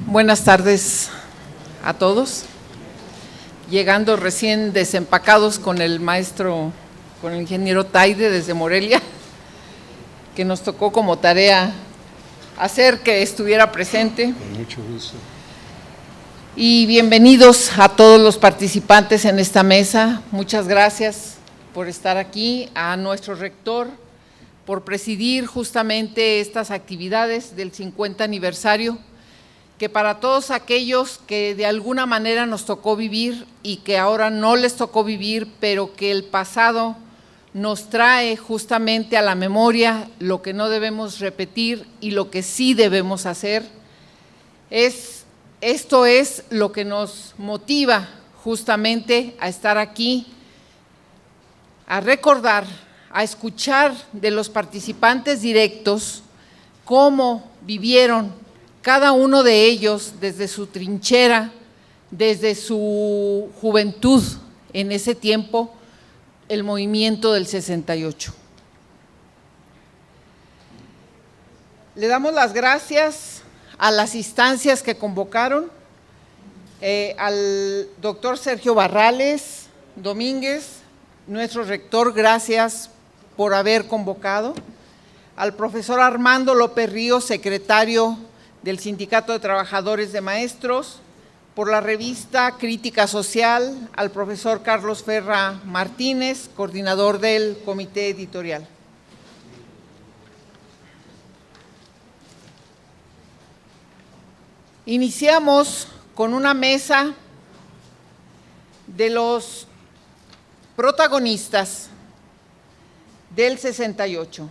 Buenas tardes a todos. Llegando recién desempacados con el maestro, con el ingeniero Taide desde Morelia, que nos tocó como tarea hacer que estuviera presente. Con mucho gusto. Y bienvenidos a todos los participantes en esta mesa. Muchas gracias por estar aquí, a nuestro rector por presidir justamente estas actividades del 50 aniversario, que para todos aquellos que de alguna manera nos tocó vivir y que ahora no les tocó vivir, pero que el pasado nos trae justamente a la memoria lo que no debemos repetir y lo que sí debemos hacer, esto es lo que nos motiva justamente a estar aquí, a recordar, a escuchar de los participantes directos cómo vivieron cada uno de ellos desde su trinchera, desde su juventud en ese tiempo, el movimiento del 68. Le damos las gracias a las instancias que convocaron, al doctor Sergio Barrales Domínguez, nuestro rector, gracias por haber convocado, al profesor Armando López Ríos, secretario del Sindicato de Trabajadores de Maestros, por la revista Crítica Social, al profesor Carlos Ferra Martínez, coordinador del comité editorial. Iniciamos con una mesa de los protagonistas del 68.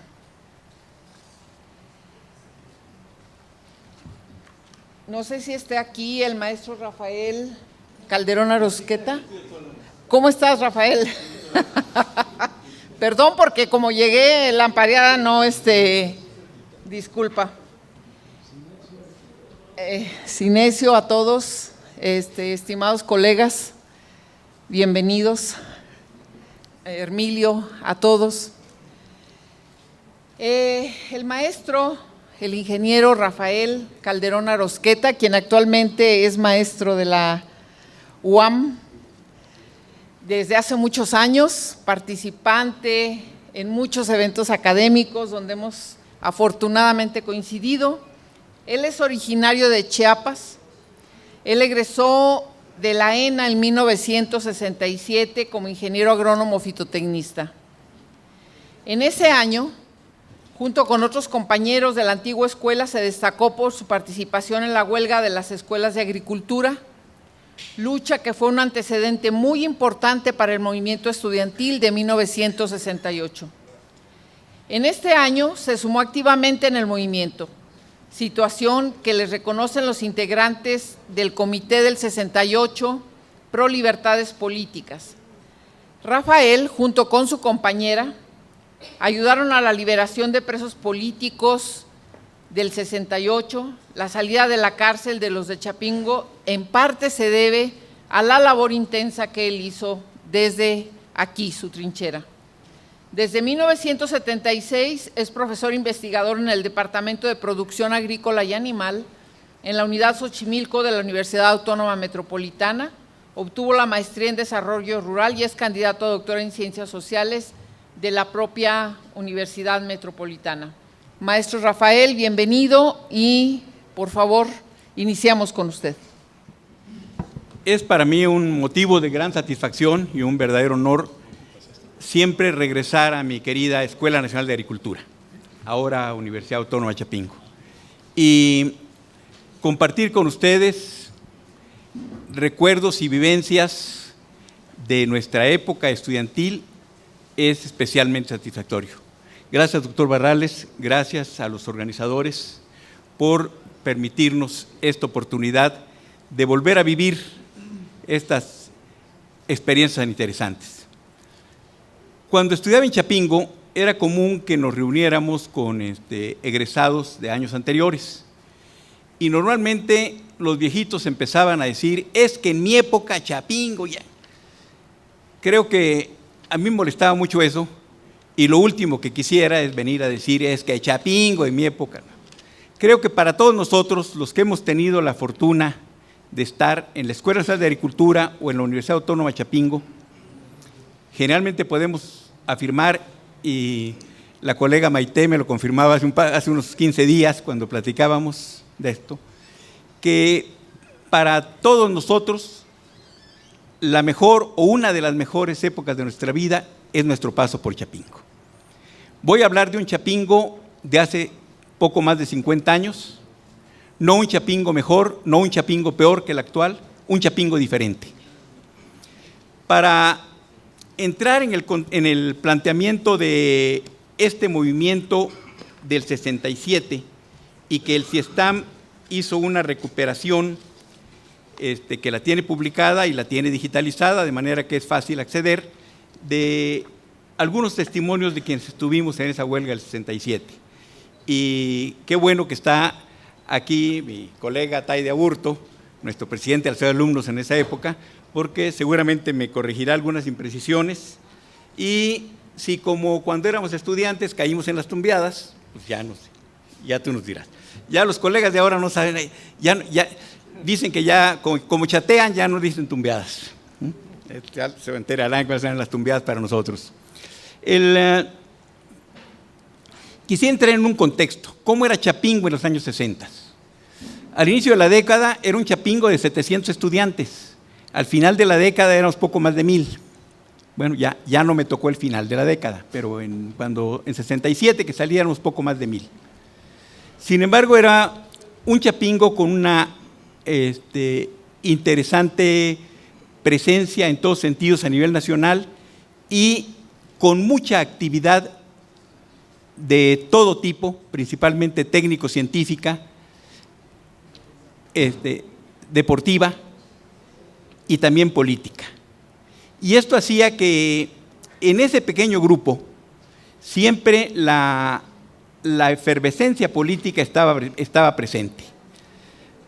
No sé si esté aquí el maestro Rafael Calderón Arosqueta. ¿Cómo estás, Rafael? Perdón, porque como llegué lampareada, no, disculpa. Cinesio a todos, estimados colegas, bienvenidos. Hermilio, a todos. El maestro, el ingeniero Rafael Calderón Arosqueta, quien actualmente es maestro de la UAM desde hace muchos años, participante en muchos eventos académicos donde hemos afortunadamente coincidido. Él es originario de Chiapas, él egresó de la ENA en 1967 como ingeniero agrónomo fitotecnista. En ese año, junto con otros compañeros de la antigua escuela, se destacó por su participación en la huelga de las escuelas de agricultura, lucha que fue un antecedente muy importante para el movimiento estudiantil de 1968. En este año se sumó activamente en el movimiento, situación que les reconocen los integrantes del Comité del 68 Pro Libertades Políticas. Rafael, junto con su compañera, ayudaron a la liberación de presos políticos del 68, la salida de la cárcel de los de Chapingo, en parte se debe a la labor intensa que él hizo desde aquí, su trinchera. Desde 1976 es profesor investigador en el Departamento de Producción Agrícola y Animal en la Unidad Xochimilco de la Universidad Autónoma Metropolitana, obtuvo la maestría en Desarrollo Rural y es candidato a doctor en Ciencias Sociales de la propia Universidad Metropolitana. Maestro Rafael, bienvenido y, por favor, iniciamos con usted. Es para mí un motivo de gran satisfacción y un verdadero honor siempre regresar a mi querida Escuela Nacional de Agricultura, ahora Universidad Autónoma de Chapingo, y compartir con ustedes recuerdos y vivencias de nuestra época estudiantil es especialmente satisfactorio. Gracias, doctor Barrales, gracias a los organizadores por permitirnos esta oportunidad de volver a vivir estas experiencias tan interesantes. Cuando estudiaba en Chapingo, era común que nos reuniéramos con egresados de años anteriores. Y normalmente los viejitos empezaban a decir, es que en mi época Chapingo ya. Creo que a mí me molestaba mucho eso, y lo último que quisiera es venir a decir, es que Chapingo en mi época. Creo que para todos nosotros, los que hemos tenido la fortuna de estar en la Escuela Nacional de Agricultura o en la Universidad Autónoma de Chapingo, generalmente podemos afirmar, y la colega Maite me lo confirmaba hace unos 15 días cuando platicábamos de esto, que para todos nosotros la mejor o una de las mejores épocas de nuestra vida es nuestro paso por Chapingo. Voy a hablar de un Chapingo de hace poco más de 50 años, no un Chapingo mejor, no un Chapingo peor que el actual, un Chapingo diferente. Para entrar en el planteamiento de este movimiento del 67 y que el CIESTAM hizo una recuperación que la tiene publicada y la tiene digitalizada, de manera que es fácil acceder, de algunos testimonios de quienes estuvimos en esa huelga del 67. Y qué bueno que está aquí mi colega Taide Aburto, nuestro presidente de la Asociación de Alumnos en esa época, porque seguramente me corregirá algunas imprecisiones. Y si como cuando éramos estudiantes caímos en las tumbeadas, pues ya no sé, ya tú nos dirás. Ya los colegas de ahora no saben, ya dicen que ya, como chatean, ya no dicen tumbeadas. Ya se enterarán cuáles eran las tumbeadas para nosotros. Quisiera entrar en un contexto. ¿Cómo era Chapingo en los años 60? Al inicio de la década era un Chapingo de 700 estudiantes. Al final de la década éramos poco más de 1000. Bueno, ya no me tocó el final de la década, pero en 67 que salíamos poco más de 1000. Sin embargo, era un Chapingo con una interesante presencia en todos sentidos a nivel nacional y con mucha actividad de todo tipo, principalmente técnico-científica, deportiva y también política. Y esto hacía que en ese pequeño grupo siempre la efervescencia política estaba presente.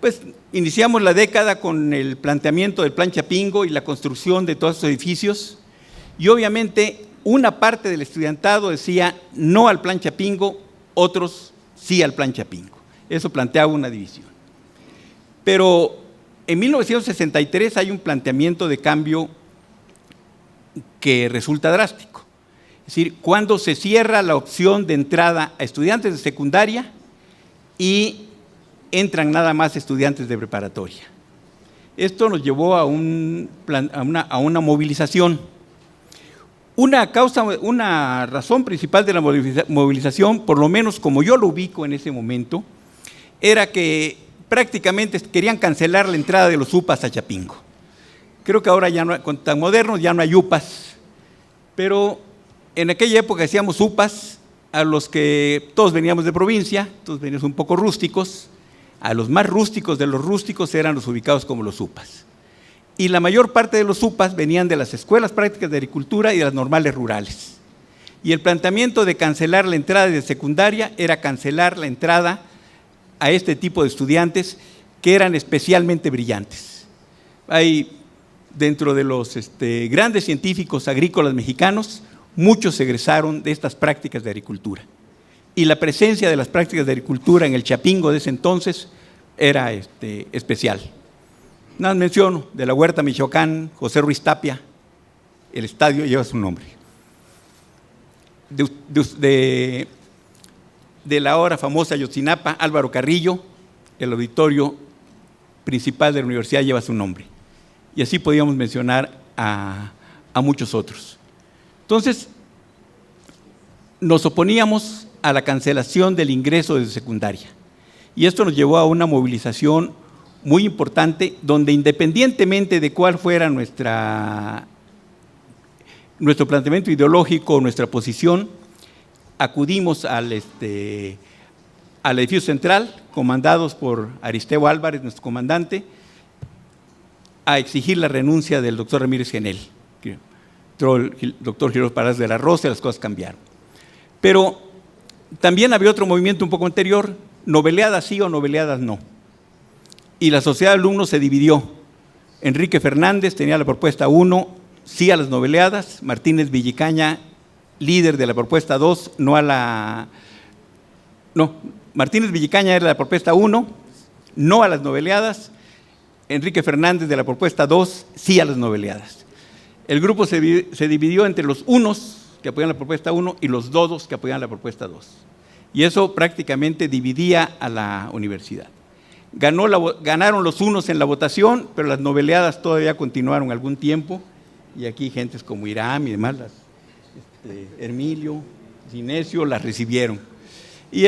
Pues iniciamos la década con el planteamiento del Plan Chapingo y la construcción de todos esos edificios, y obviamente una parte del estudiantado decía no al Plan Chapingo, otros sí al Plan Chapingo. Eso planteaba una división. Pero en 1963 hay un planteamiento de cambio que resulta drástico. Es decir, cuando se cierra la opción de entrada a estudiantes de secundaria y entran nada más estudiantes de preparatoria. Esto nos llevó a una movilización. Una razón principal de la movilización, por lo menos como yo lo ubico en ese momento, era que prácticamente querían cancelar la entrada de los UPAs a Chapingo. Creo que ahora ya no, con tan modernos ya no hay UPAs, pero en aquella época decíamos UPAs a los que todos veníamos de provincia, todos veníamos un poco rústicos. A los más rústicos de los rústicos eran los ubicados como los UPAs. Y la mayor parte de los UPAs venían de las escuelas prácticas de agricultura y de las normales rurales. Y el planteamiento de cancelar la entrada de secundaria era cancelar la entrada a este tipo de estudiantes que eran especialmente brillantes. Hay, dentro de los grandes científicos agrícolas mexicanos, muchos egresaron de estas prácticas de agricultura. Y la presencia de las prácticas de agricultura en el Chapingo de ese entonces era especial. Nada más menciono, de la Huerta Michoacán, José Ruiz Tapia, el estadio lleva su nombre. De la ahora famosa Ayotzinapa, Álvaro Carrillo, el auditorio principal de la universidad lleva su nombre. Y así podíamos mencionar a muchos otros. Entonces, nos oponíamos a la cancelación del ingreso de secundaria. Y esto nos llevó a una movilización muy importante, donde independientemente de cuál fuera nuestro planteamiento ideológico, nuestra posición, acudimos al edificio central, comandados por Aristeo Álvarez, nuestro comandante, a exigir la renuncia del doctor Ramírez Genel. Entró el doctor Girós Parás de la Rosa y las cosas cambiaron. Pero también había otro movimiento un poco anterior, noveleadas sí o noveleadas no. Y la sociedad de alumnos se dividió. Enrique Fernández tenía la propuesta 1, sí a las noveleadas, Martínez Villicaña, líder de la propuesta 2, Martínez Villicaña era la propuesta 1, no a las noveleadas, Enrique Fernández de la propuesta 2, sí a las noveleadas. El grupo se dividió entre los unos que apoyan la propuesta 1 y los dodos que apoyan la propuesta 2. Y eso prácticamente dividía a la universidad. Ganaron los unos en la votación, pero las noveleadas todavía continuaron algún tiempo, y aquí gentes como Irán y demás, Hermilio, Sinesio, las recibieron. Y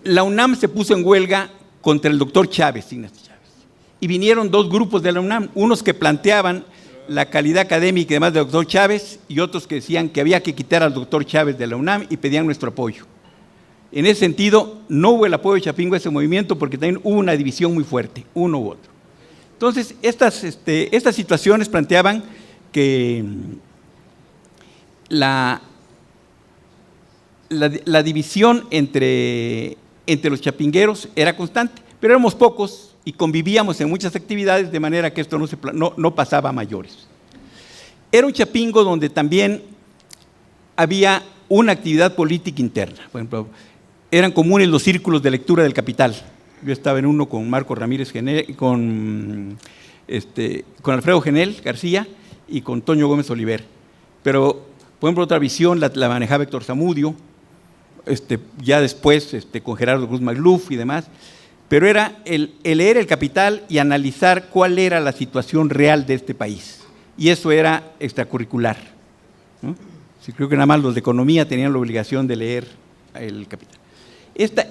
la UNAM se puso en huelga contra el doctor Chávez, Ignacio Chávez, y vinieron dos grupos de la UNAM, unos que planteaban la calidad académica y demás del doctor Chávez, y otros que decían que había que quitar al doctor Chávez de la UNAM y pedían nuestro apoyo. En ese sentido, no hubo el apoyo de Chapingo a ese movimiento porque también hubo una división muy fuerte, uno u otro. Entonces, estas situaciones planteaban que la división entre los chapingueros era constante, pero éramos pocos y convivíamos en muchas actividades, de manera que esto no pasaba a mayores. Era un chapingo donde también había una actividad política interna. Por ejemplo, eran comunes los círculos de lectura del Capital. Yo estaba en uno con Marco Ramírez Genel, con Alfredo Genel García y con Toño Gómez Oliver. Pero, por ejemplo, otra visión la manejaba Héctor Zamudio, ya después con Gerardo Cruz Magluf y demás. Pero era el leer el Capital y analizar cuál era la situación real de este país. Y eso era extracurricular, ¿no? Sí, creo que nada más los de economía tenían la obligación de leer el Capital. Este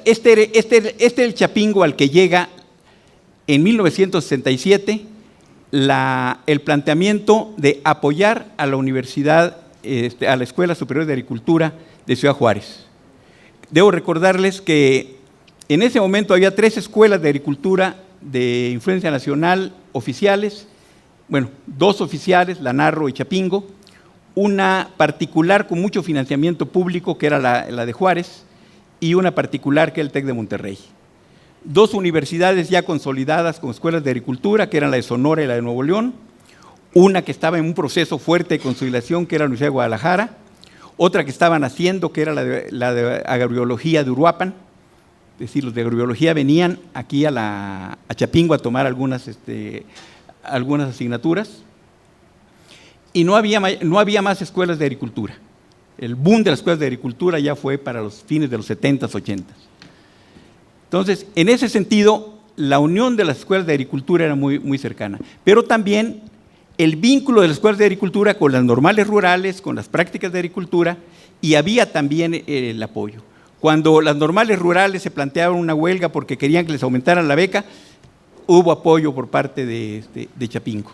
es el chapingo al que llega en 1967 el planteamiento de apoyar a la universidad, a la Escuela Superior de Agricultura de Ciudad Juárez. Debo recordarles que en ese momento había 3 escuelas de agricultura de influencia nacional oficiales, bueno, 2 oficiales, La Narro y Chapingo, una particular con mucho financiamiento público, que era la de Juárez, y una particular, que era el TEC de Monterrey. 2 universidades ya consolidadas con escuelas de agricultura, que eran la de Sonora y la de Nuevo León, una que estaba en un proceso fuerte de consolidación, que era la Universidad de Guadalajara, otra que estaban haciendo, que era la de agrobiología de Uruapan. Es decir, los de agrobiología venían aquí a Chapingo a tomar algunas asignaturas, y no había más escuelas de agricultura. El boom de las escuelas de agricultura ya fue para los fines de los 70s, 80s. Entonces, en ese sentido, la unión de las escuelas de agricultura era muy, muy cercana, pero también el vínculo de las escuelas de agricultura con las normales rurales, con las prácticas de agricultura, y había también el apoyo. Cuando las normales rurales se planteaban una huelga porque querían que les aumentaran la beca, hubo apoyo por parte de Chapingo.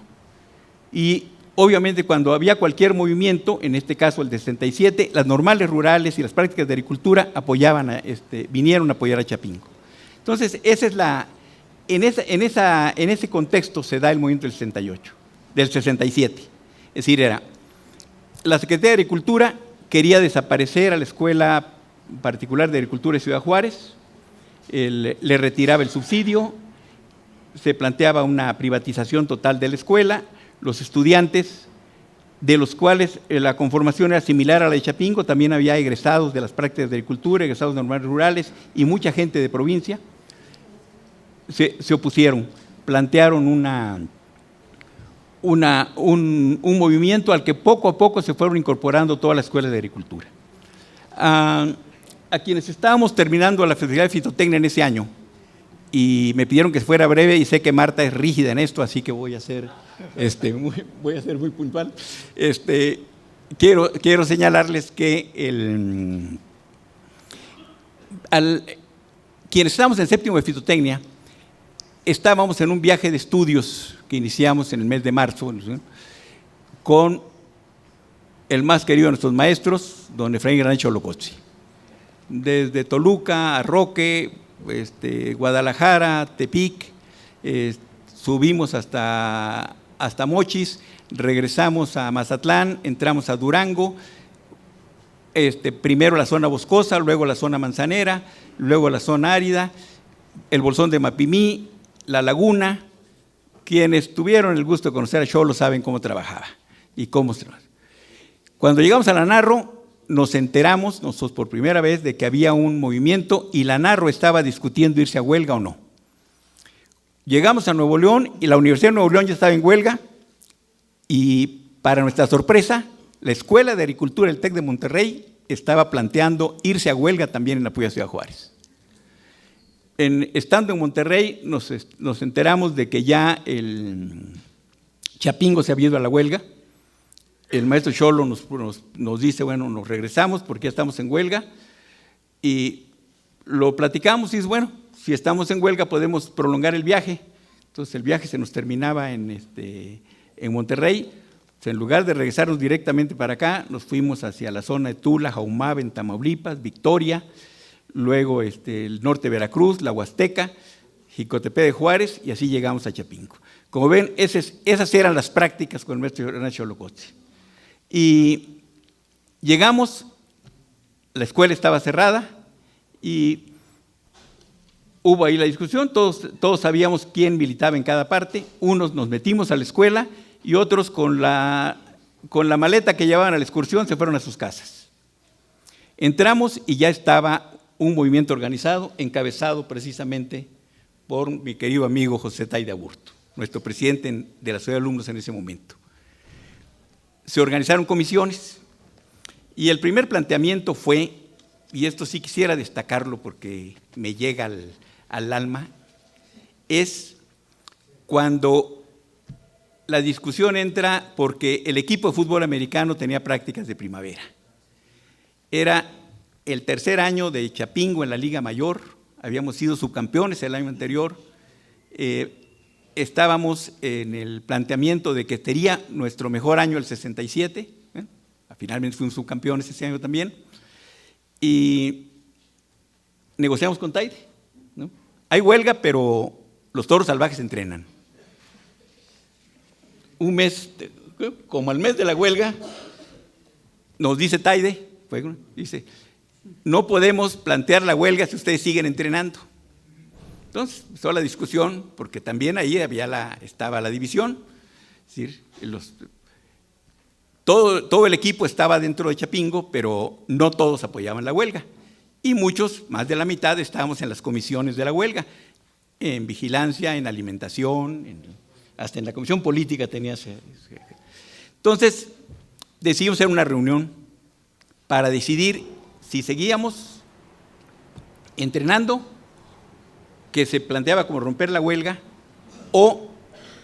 Y obviamente cuando había cualquier movimiento, en este caso el de 67, las normales rurales y las prácticas de agricultura vinieron a apoyar a Chapingo. Entonces, en ese contexto se da el movimiento del 67. Es decir, la Secretaría de Agricultura quería desaparecer a la Escuela Particular de Agricultura de Ciudad Juárez, le retiraba el subsidio, se planteaba una privatización total de la escuela. Los estudiantes, de los cuales la conformación era similar a la de Chapingo, también había egresados de las prácticas de agricultura, egresados normales rurales y mucha gente de provincia, se opusieron, plantearon un movimiento al que poco a poco se fueron incorporando todas las escuelas de agricultura. A quienes estábamos terminando la Facultad de Fitotecnia en ese año, y me pidieron que fuera breve, y sé que Marta es rígida en esto, así que voy a ser muy puntual. Quiero señalarles que quienes estábamos en séptimo de Fitotecnia, estábamos en un viaje de estudios que iniciamos en el mes de marzo, ¿no?, con el más querido de nuestros maestros, don Efraín Granados Cholocotzi. Desde Toluca a Roque, Guadalajara, Tepic, subimos hasta hasta Mochis, regresamos a Mazatlán, entramos a Durango, primero la zona boscosa, luego la zona manzanera, luego la zona árida, el bolsón de Mapimí, la laguna. Quienes tuvieron el gusto de conocer a Xolo saben cómo trabajaba y cómo se trabajaba. Cuando llegamos a la Narro, nos enteramos, nosotros por primera vez, de que había un movimiento y la Narro estaba discutiendo irse a huelga o no. Llegamos a Nuevo León y la Universidad de Nuevo León ya estaba en huelga y, para nuestra sorpresa, la Escuela de Agricultura del TEC de Monterrey estaba planteando irse a huelga también en la propia Ciudad Juárez. Estando en Monterrey, nos enteramos de que ya el Chapingo se había ido a la huelga. El maestro Xolo nos dice, bueno, nos regresamos porque ya estamos en huelga. Y lo platicamos y dice, bueno, si estamos en huelga podemos prolongar el viaje. Entonces el viaje se nos terminaba en Monterrey. Entonces, en lugar de regresarnos directamente para acá, nos fuimos hacia la zona de Tula, Jaumabe, en Tamaulipas, Victoria, luego el norte de Veracruz, la Huasteca, Jicotepec de Juárez, y así llegamos a Chapingo. Como ven, esas eran las prácticas con el maestro Hernán Xolo Cotze. Y llegamos, la escuela estaba cerrada y hubo ahí la discusión, todos sabíamos quién militaba en cada parte, unos nos metimos a la escuela y otros con la maleta que llevaban a la excursión se fueron a sus casas. Entramos y ya estaba un movimiento organizado, encabezado precisamente por mi querido amigo José Taide Aburto, nuestro presidente de la Sociedad de Alumnos en ese momento. Se organizaron comisiones y el primer planteamiento fue, y esto sí quisiera destacarlo porque me llega al alma, es cuando la discusión entra porque el equipo de fútbol americano tenía prácticas de primavera. Era el tercer año de Chapingo en la Liga Mayor, habíamos sido subcampeones el año anterior, estábamos en el planteamiento de que sería nuestro mejor año el 67, finalmente fuimos subcampeones ese año también, y negociamos con Taide, ¿no? Hay huelga, pero los toros salvajes entrenan. Un mes, como al mes de la huelga, nos dice Taide, dice, no podemos plantear la huelga si ustedes siguen entrenando. Entonces, empezó la discusión, porque también ahí estaba la división, es decir, todo el equipo estaba dentro de Chapingo, pero no todos apoyaban la huelga. Y muchos, más de la mitad, estábamos en las comisiones de la huelga, en vigilancia, en alimentación, hasta en la comisión política tenía. Entonces, decidimos hacer una reunión para decidir si seguíamos entrenando, que se planteaba como romper la huelga, o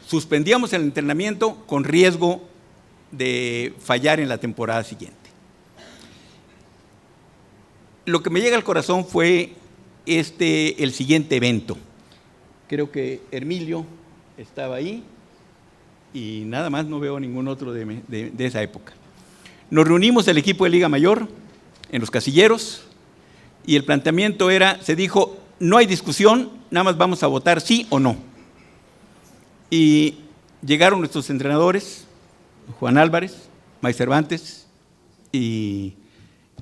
suspendíamos el entrenamiento con riesgo de fallar en la temporada siguiente. Lo que me llega al corazón fue el siguiente evento. Creo que Hermilio estaba ahí y nada más, no veo ningún otro de esa época. Nos reunimos el equipo de Liga Mayor en los casilleros y el planteamiento era, se dijo, no hay discusión, nada más vamos a votar sí o no. Y llegaron nuestros entrenadores, Juan Álvarez, May Cervantes y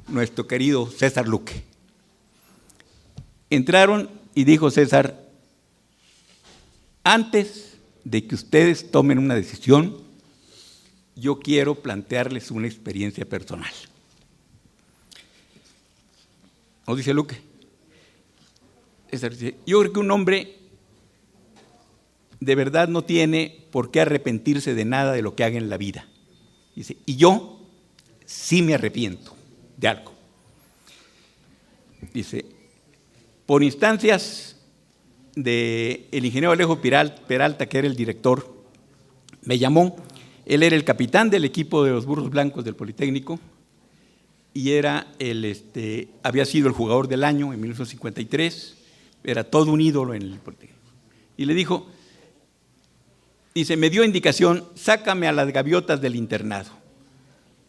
nuestro querido César Luque. Entraron y dijo César, antes de que ustedes tomen una decisión, yo quiero plantearles una experiencia personal. ¿Nos dice Luque? César dice, yo creo que un hombre de verdad no tiene por qué arrepentirse de nada de lo que haga en la vida. Dice, y yo sí me arrepiento de algo. Dice, por instancias del ingeniero Alejo Peralta, que era el director, me llamó, él era el capitán del equipo de los Burros Blancos del Politécnico y era había sido el jugador del año en 1953, era todo un ídolo en el Politécnico. Y le dijo, dice, me dio indicación, sácame a las gaviotas del internado.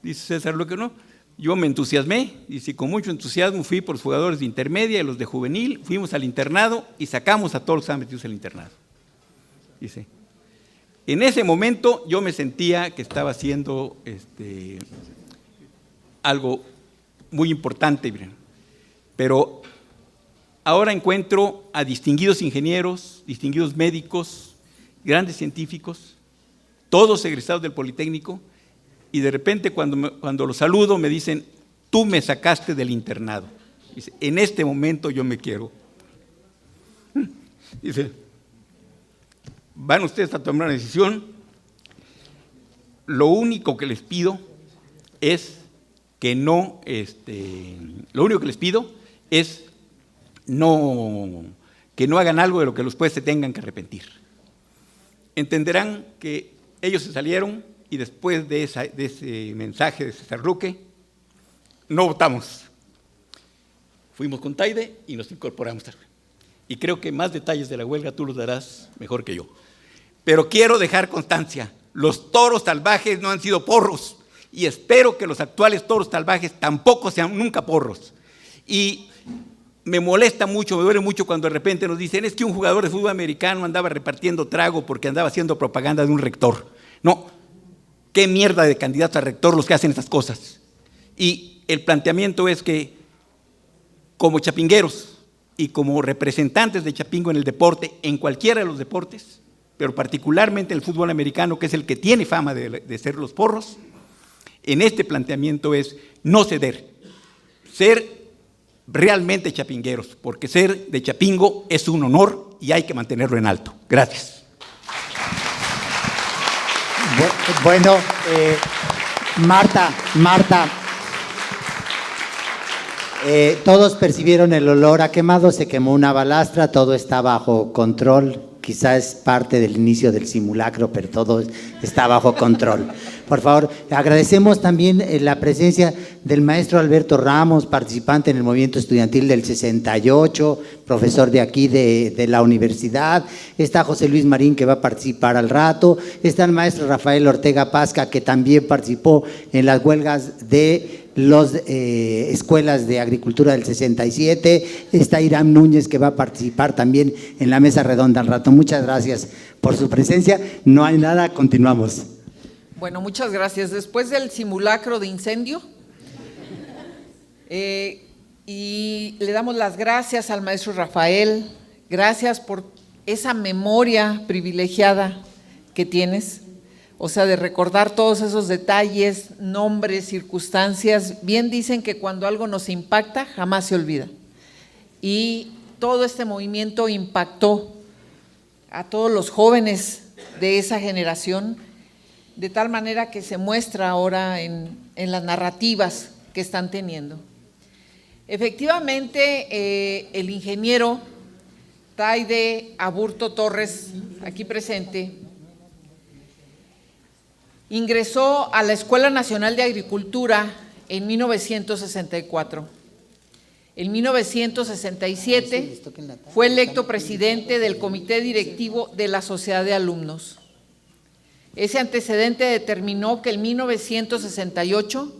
Dice César, lo que no, yo me entusiasmé, dice, con mucho entusiasmo fui por los jugadores de intermedia y los de juvenil, fuimos al internado y sacamos a todos los que estaban metidos al internado. Dice, En ese momento yo me sentía que estaba haciendo algo muy importante, pero ahora encuentro a distinguidos ingenieros, distinguidos médicos, grandes científicos, todos egresados del Politécnico, y de repente cuando los saludo me dicen: tú me sacaste del internado. Dice: en este momento yo me quiero. Dice: van ustedes a tomar una decisión, lo único que les pido es que no, que no hagan algo de lo que después se tengan que arrepentir. Entenderán que ellos se salieron y después de ese mensaje de César Luque, no votamos. Fuimos con Taide y nos incorporamos. Y creo que más detalles de la huelga tú los darás mejor que yo. Pero quiero dejar constancia: los toros salvajes no han sido porros, y espero que los actuales toros salvajes tampoco sean nunca porros. Y me molesta mucho, me duele mucho cuando de repente nos dicen: es que un jugador de fútbol americano andaba repartiendo trago porque andaba haciendo propaganda de un rector. No, qué mierda de candidatos a rector los que hacen esas cosas. Y el planteamiento es que, como chapingueros y como representantes de Chapingo en el deporte, en cualquiera de los deportes, pero particularmente en el fútbol americano, que es el que tiene fama de ser los porros, en este planteamiento es no ceder, ser realmente chapingueros, porque ser de Chapingo es un honor y hay que mantenerlo en alto. Gracias. Bueno, Marta, todos percibieron el olor a quemado, se quemó una balastra, todo está bajo control. Quizás es parte del inicio del simulacro, pero todo está bajo control. Por favor, agradecemos también la presencia del maestro Alberto Ramos, participante en el movimiento estudiantil del 68, profesor de aquí de la universidad. Está José Luis Marín, que va a participar al rato. Está el maestro Rafael Ortega Pasca, que también participó en las huelgas de las escuelas de agricultura del 67, está Irán Núñez, que va a participar también en la mesa redonda al rato. Muchas gracias por su presencia. No hay nada, continuamos. Bueno, muchas gracias. Después del simulacro de incendio, y le damos las gracias al maestro Rafael, gracias por esa memoria privilegiada que tienes. O sea, de recordar todos esos detalles, nombres, circunstancias. Bien dicen que cuando algo nos impacta, jamás se olvida. Y todo este movimiento impactó a todos los jóvenes de esa generación, de tal manera que se muestra ahora en las narrativas que están teniendo. Efectivamente, el ingeniero Taide Aburto Torres, aquí presente, ingresó a la Escuela Nacional de Agricultura en 1964. En 1967 fue electo presidente del Comité Directivo de la Sociedad de Alumnos. Ese antecedente determinó que en 1968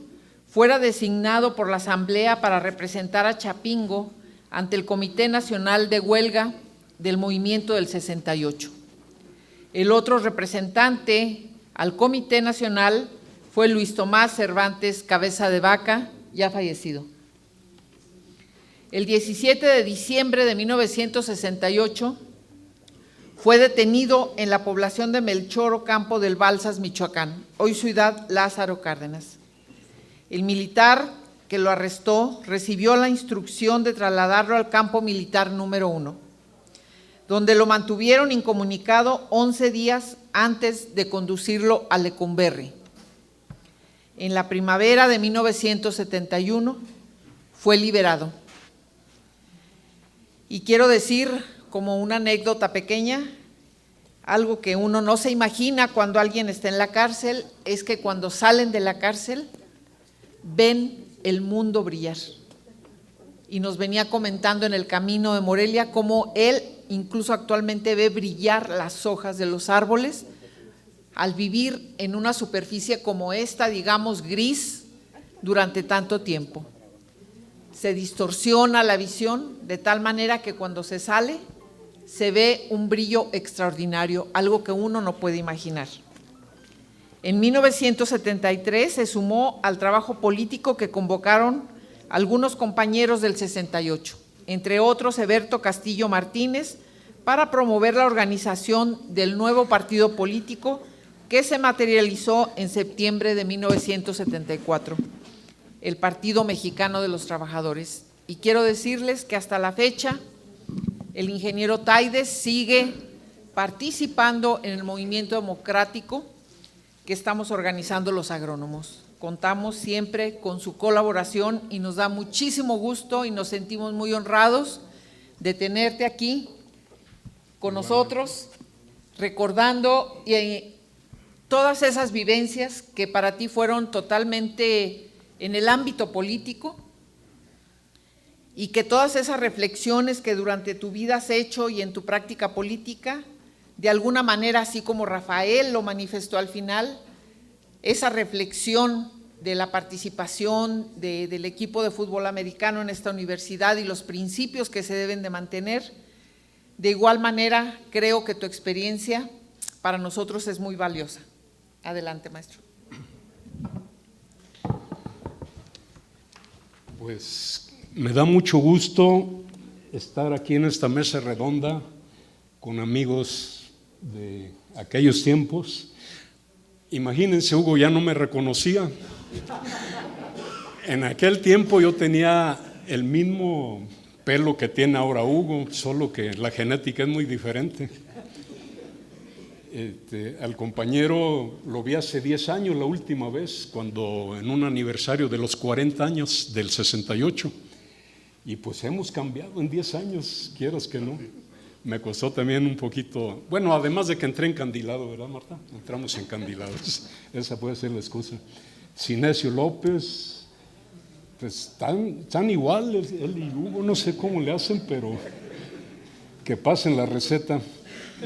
fuera designado por la Asamblea para representar a Chapingo ante el Comité Nacional de Huelga del Movimiento del 68. El otro representante al Comité Nacional fue Luis Tomás Cervantes Cabeza de Vaca, ya fallecido. El 17 de diciembre de 1968 fue detenido en la población de Melchor Ocampo del Balsas, Michoacán, hoy ciudad Lázaro Cárdenas. El militar que lo arrestó recibió la instrucción de trasladarlo al campo militar número 1, donde lo mantuvieron incomunicado 11 días antes de conducirlo a Lecumberri. En la primavera de 1971 fue liberado. Y quiero decir, como una anécdota pequeña, algo que uno no se imagina cuando alguien está en la cárcel, es que cuando salen de la cárcel ven el mundo brillar. Y nos venía comentando en el camino de Morelia cómo él incluso actualmente ve brillar las hojas de los árboles al vivir en una superficie como esta, digamos gris, durante tanto tiempo. Se distorsiona la visión de tal manera que cuando se sale se ve un brillo extraordinario, algo que uno no puede imaginar. En 1973 se sumó al trabajo político que convocaron algunos compañeros del 68, entre otros Eberto Castillo Martínez, para promover la organización del nuevo partido político que se materializó en septiembre de 1974, el Partido Mexicano de los Trabajadores. Y quiero decirles que hasta la fecha el ingeniero Taides sigue participando en el movimiento democrático que estamos organizando los agrónomos. Contamos siempre con su colaboración y nos da muchísimo gusto y nos sentimos muy honrados de tenerte aquí con nosotros, recordando todas esas vivencias que para ti fueron totalmente en el ámbito político y que todas esas reflexiones que durante tu vida has hecho y en tu práctica política, de alguna manera, así como Rafael lo manifestó al final, esa reflexión de la participación del equipo de fútbol americano en esta universidad y los principios que se deben de mantener. De igual manera, creo que tu experiencia para nosotros es muy valiosa. Adelante, maestro. Pues me da mucho gusto estar aquí en esta mesa redonda con amigos de aquellos tiempos. Imagínense, Hugo ya no me reconocía. En aquel tiempo yo tenía el mismo pelo que tiene ahora Hugo, solo que la genética es muy diferente. Al compañero lo vi hace 10 años la última vez, cuando en un aniversario de los 40 años del 68, y pues hemos cambiado en 10 años, quieras que no. Me costó también un poquito, bueno, además de que entré encandilado, ¿verdad, Marta? Entramos encandilados, esa puede ser la excusa. Sinesio López, pues tan igual él y Hugo, no sé cómo le hacen, pero que pasen la receta.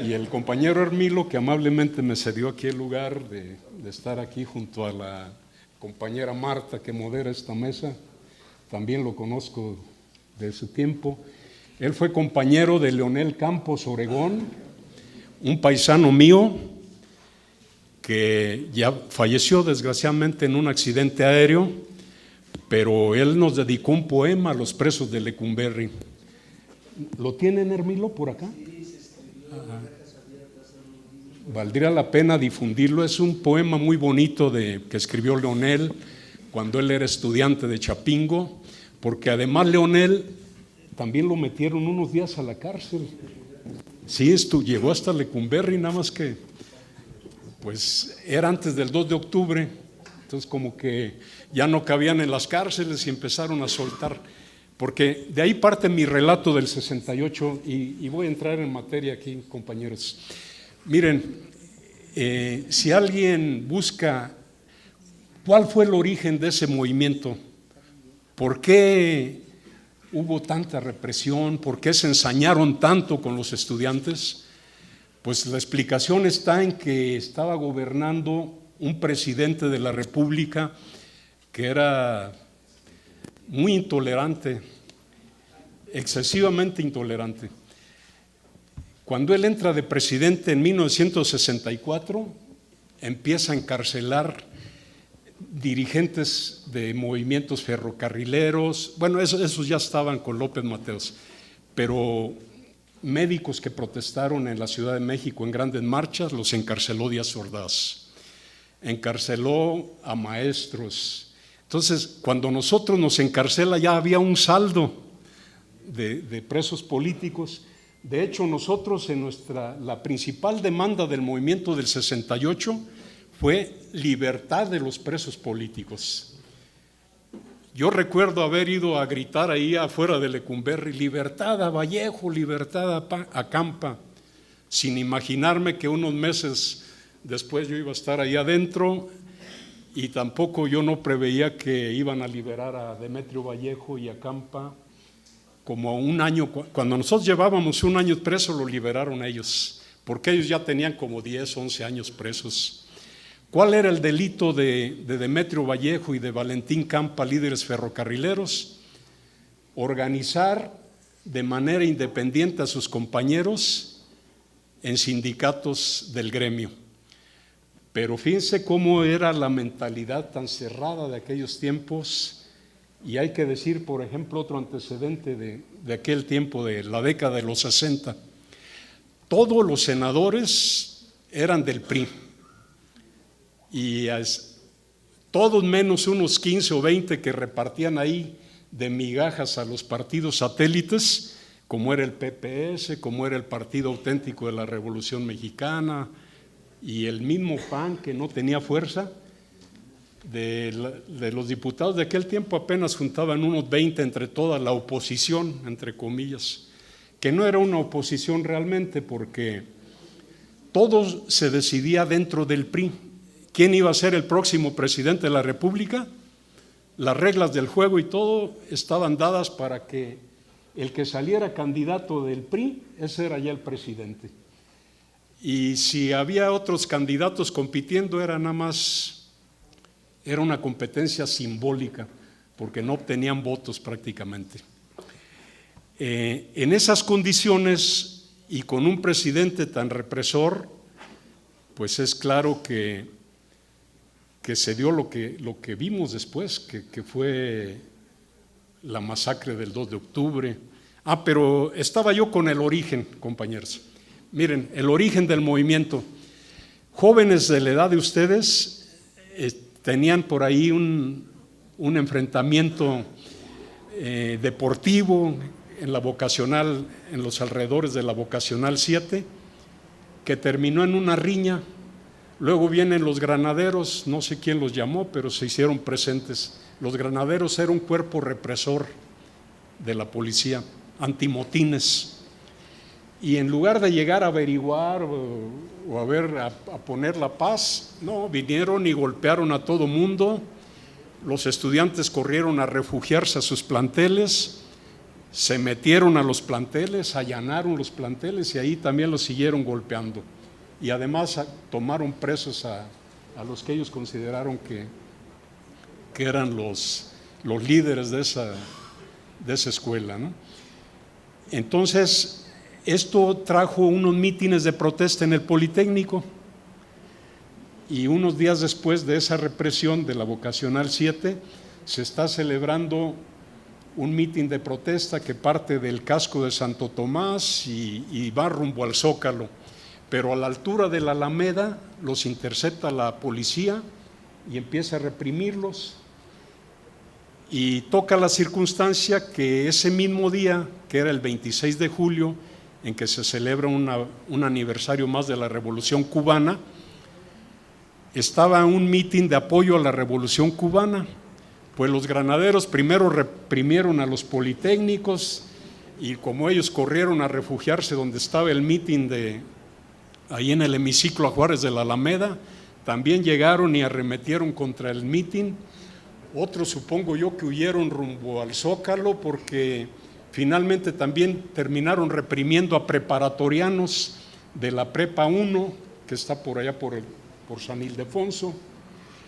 Y el compañero Hermilo, que amablemente me cedió aquí el lugar de estar aquí junto a la compañera Marta, que modera esta mesa, también lo conozco de ese tiempo. Él fue compañero de Leonel Campos Oregón, un paisano mío que ya falleció desgraciadamente en un accidente aéreo, pero él nos dedicó un poema a los presos de Lecumberri. ¿Lo tienen, Hermilo, por acá? Valdría la pena difundirlo. Es un poema muy bonito que escribió Leonel cuando él era estudiante de Chapingo, porque además Leonel también lo metieron unos días a la cárcel. Sí, llegó hasta Lecumberri, nada más que pues era antes del 2 de octubre, entonces como que ya no cabían en las cárceles y empezaron a soltar, porque de ahí parte mi relato del 68 y voy a entrar en materia aquí, compañeros. Miren, si alguien busca cuál fue el origen de ese movimiento, por qué hubo tanta represión, por qué se ensañaron tanto con los estudiantes, pues la explicación está en que estaba gobernando un presidente de la República que era muy intolerante, excesivamente intolerante. Cuando él entra de presidente en 1964, empieza a encarcelar dirigentes de movimientos ferrocarrileros, bueno, esos ya estaban con López Mateos, pero médicos que protestaron en la Ciudad de México en grandes marchas, los encarceló Díaz Ordaz, encarceló a maestros. Entonces, cuando nosotros nos encarcela ya había un saldo de presos políticos. De hecho, nosotros la principal demanda del movimiento del 68 fue libertad de los presos políticos. Yo recuerdo haber ido a gritar ahí afuera de Lecumberri, libertad a Vallejo, libertad a Campa, sin imaginarme que unos meses después yo iba a estar ahí adentro, y tampoco yo no preveía que iban a liberar a Demetrio Vallejo y a Campa. Como un año, cuando nosotros llevábamos un año preso, lo liberaron ellos, porque ellos ya tenían como 10, 11 años presos. ¿Cuál era el delito de Demetrio Vallejo y de Valentín Campa, líderes ferrocarrileros? Organizar de manera independiente a sus compañeros en sindicatos del gremio. Pero fíjense cómo era la mentalidad tan cerrada de aquellos tiempos, y hay que decir, por ejemplo, otro antecedente de aquel tiempo, de la década de los 60. Todos los senadores eran del PRI, y todos menos unos 15 o 20 que repartían ahí de migajas a los partidos satélites, como era el PPS, como era el Partido Auténtico de la Revolución Mexicana, y el mismo PAN, que no tenía fuerza. De los diputados de aquel tiempo apenas juntaban unos 20 entre toda la oposición, entre comillas, que no era una oposición realmente, porque todo se decidía dentro del PRI. ¿Quién iba a ser el próximo presidente de la República? Las reglas del juego y todo estaban dadas para que el que saliera candidato del PRI, ese era ya el presidente. Y si había otros candidatos compitiendo, era una competencia simbólica, porque no obtenían votos prácticamente. En esas condiciones y con un presidente tan represor, pues es claro que se dio lo que vimos después, que fue la masacre del 2 de octubre. Pero estaba yo con el origen, compañeros. Miren, el origen del movimiento. Jóvenes de la edad de ustedes tenían por ahí un enfrentamiento deportivo en la vocacional, en los alrededores de la vocacional 7, que terminó en una riña. Luego vienen los granaderos, no sé quién los llamó, pero se hicieron presentes. Los granaderos eran un cuerpo represor de la policía, antimotines. Y en lugar de llegar a averiguar o a poner la paz, no, vinieron y golpearon a todo mundo. Los estudiantes corrieron a refugiarse a sus planteles, se metieron a los planteles, allanaron los planteles y ahí también los siguieron golpeando. Y además tomaron presos a los que ellos consideraron que eran los líderes de esa escuela, ¿no? Entonces, esto trajo unos mítines de protesta en el Politécnico, y unos días después de esa represión de la vocacional 7 se está celebrando un mítin de protesta que parte del casco de Santo Tomás y va rumbo al Zócalo, pero a la altura de la Alameda los intercepta la policía y empieza a reprimirlos, y toca la circunstancia que ese mismo día, que era el 26 de julio, en que se celebra un aniversario más de la Revolución Cubana, estaba un mitin de apoyo a la Revolución Cubana. Pues los granaderos primero reprimieron a los politécnicos, y como ellos corrieron a refugiarse donde estaba el mitin ahí en el hemiciclo a Juárez de la Alameda, también llegaron y arremetieron contra el mitin. Otros, supongo yo, que huyeron rumbo al Zócalo, porque finalmente también terminaron reprimiendo a preparatorianos de la Prepa 1, que está por allá por San Ildefonso.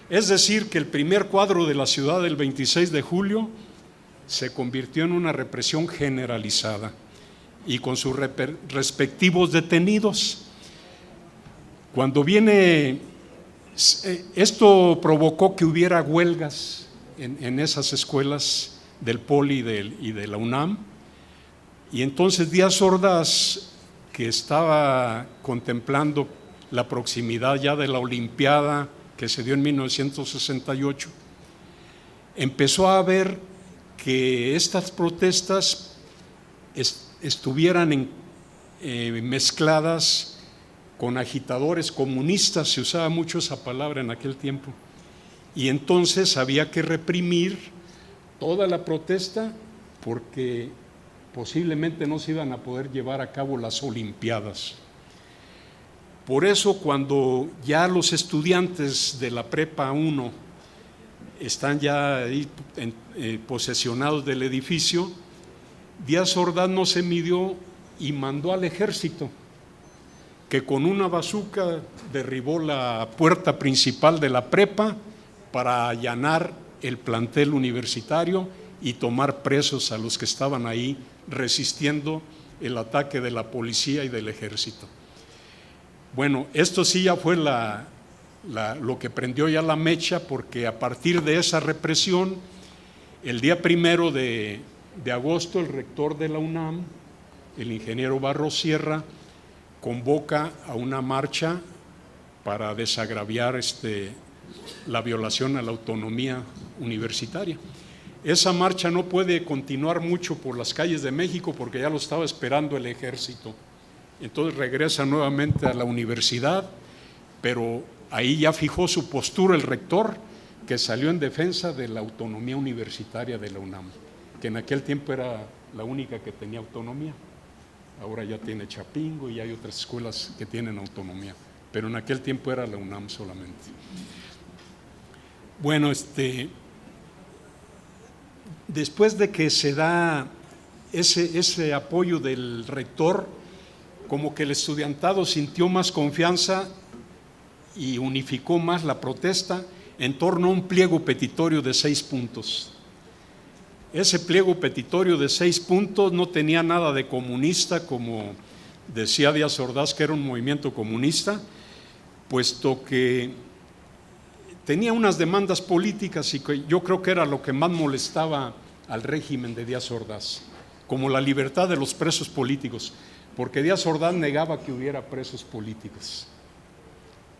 Es decir, que el primer cuadro de la ciudad del 26 de julio se convirtió en una represión generalizada y con sus respectivos detenidos. Cuando viene, esto provocó que hubiera huelgas en esas escuelas del Poli y de la UNAM, y entonces Díaz Ordaz, que estaba contemplando la proximidad ya de la Olimpiada que se dio en 1968, empezó a ver que estas protestas estuvieran mezcladas con agitadores comunistas. Se usaba mucho esa palabra en aquel tiempo, y entonces había que reprimir toda la protesta, porque posiblemente no se iban a poder llevar a cabo las Olimpiadas. Por eso, cuando ya los estudiantes de la Prepa 1 están ya ahí posesionados del edificio, Díaz Ordaz no se midió y mandó al ejército, que con una bazuca derribó la puerta principal de la prepa para allanar el plantel universitario y tomar presos a los que estaban ahí resistiendo el ataque de la policía y del ejército. Bueno, esto sí ya fue lo que prendió ya la mecha, porque a partir de esa represión, el día 1 de agosto, el rector de la UNAM, el ingeniero Barros Sierra, convoca a una marcha para desagraviar la violación a la autonomía universitaria. Esa marcha no puede continuar mucho por las calles de México porque ya lo estaba esperando el ejército. Entonces regresa nuevamente a la universidad, pero ahí ya fijó su postura el rector, que salió en defensa de la autonomía universitaria de la UNAM, que en aquel tiempo era la única que tenía autonomía. Ahora ya tiene Chapingo y hay otras escuelas que tienen autonomía, pero en aquel tiempo era la UNAM solamente. Bueno, después de que se da ese apoyo del rector, como que el estudiantado sintió más confianza y unificó más la protesta en torno a un pliego petitorio de 6 puntos. Ese pliego petitorio de 6 puntos no tenía nada de comunista, como decía Díaz Ordaz, que era un movimiento comunista, puesto que tenía unas demandas políticas y que yo creo que era lo que más molestaba al régimen de Díaz Ordaz, como la libertad de los presos políticos, porque Díaz Ordaz negaba que hubiera presos políticos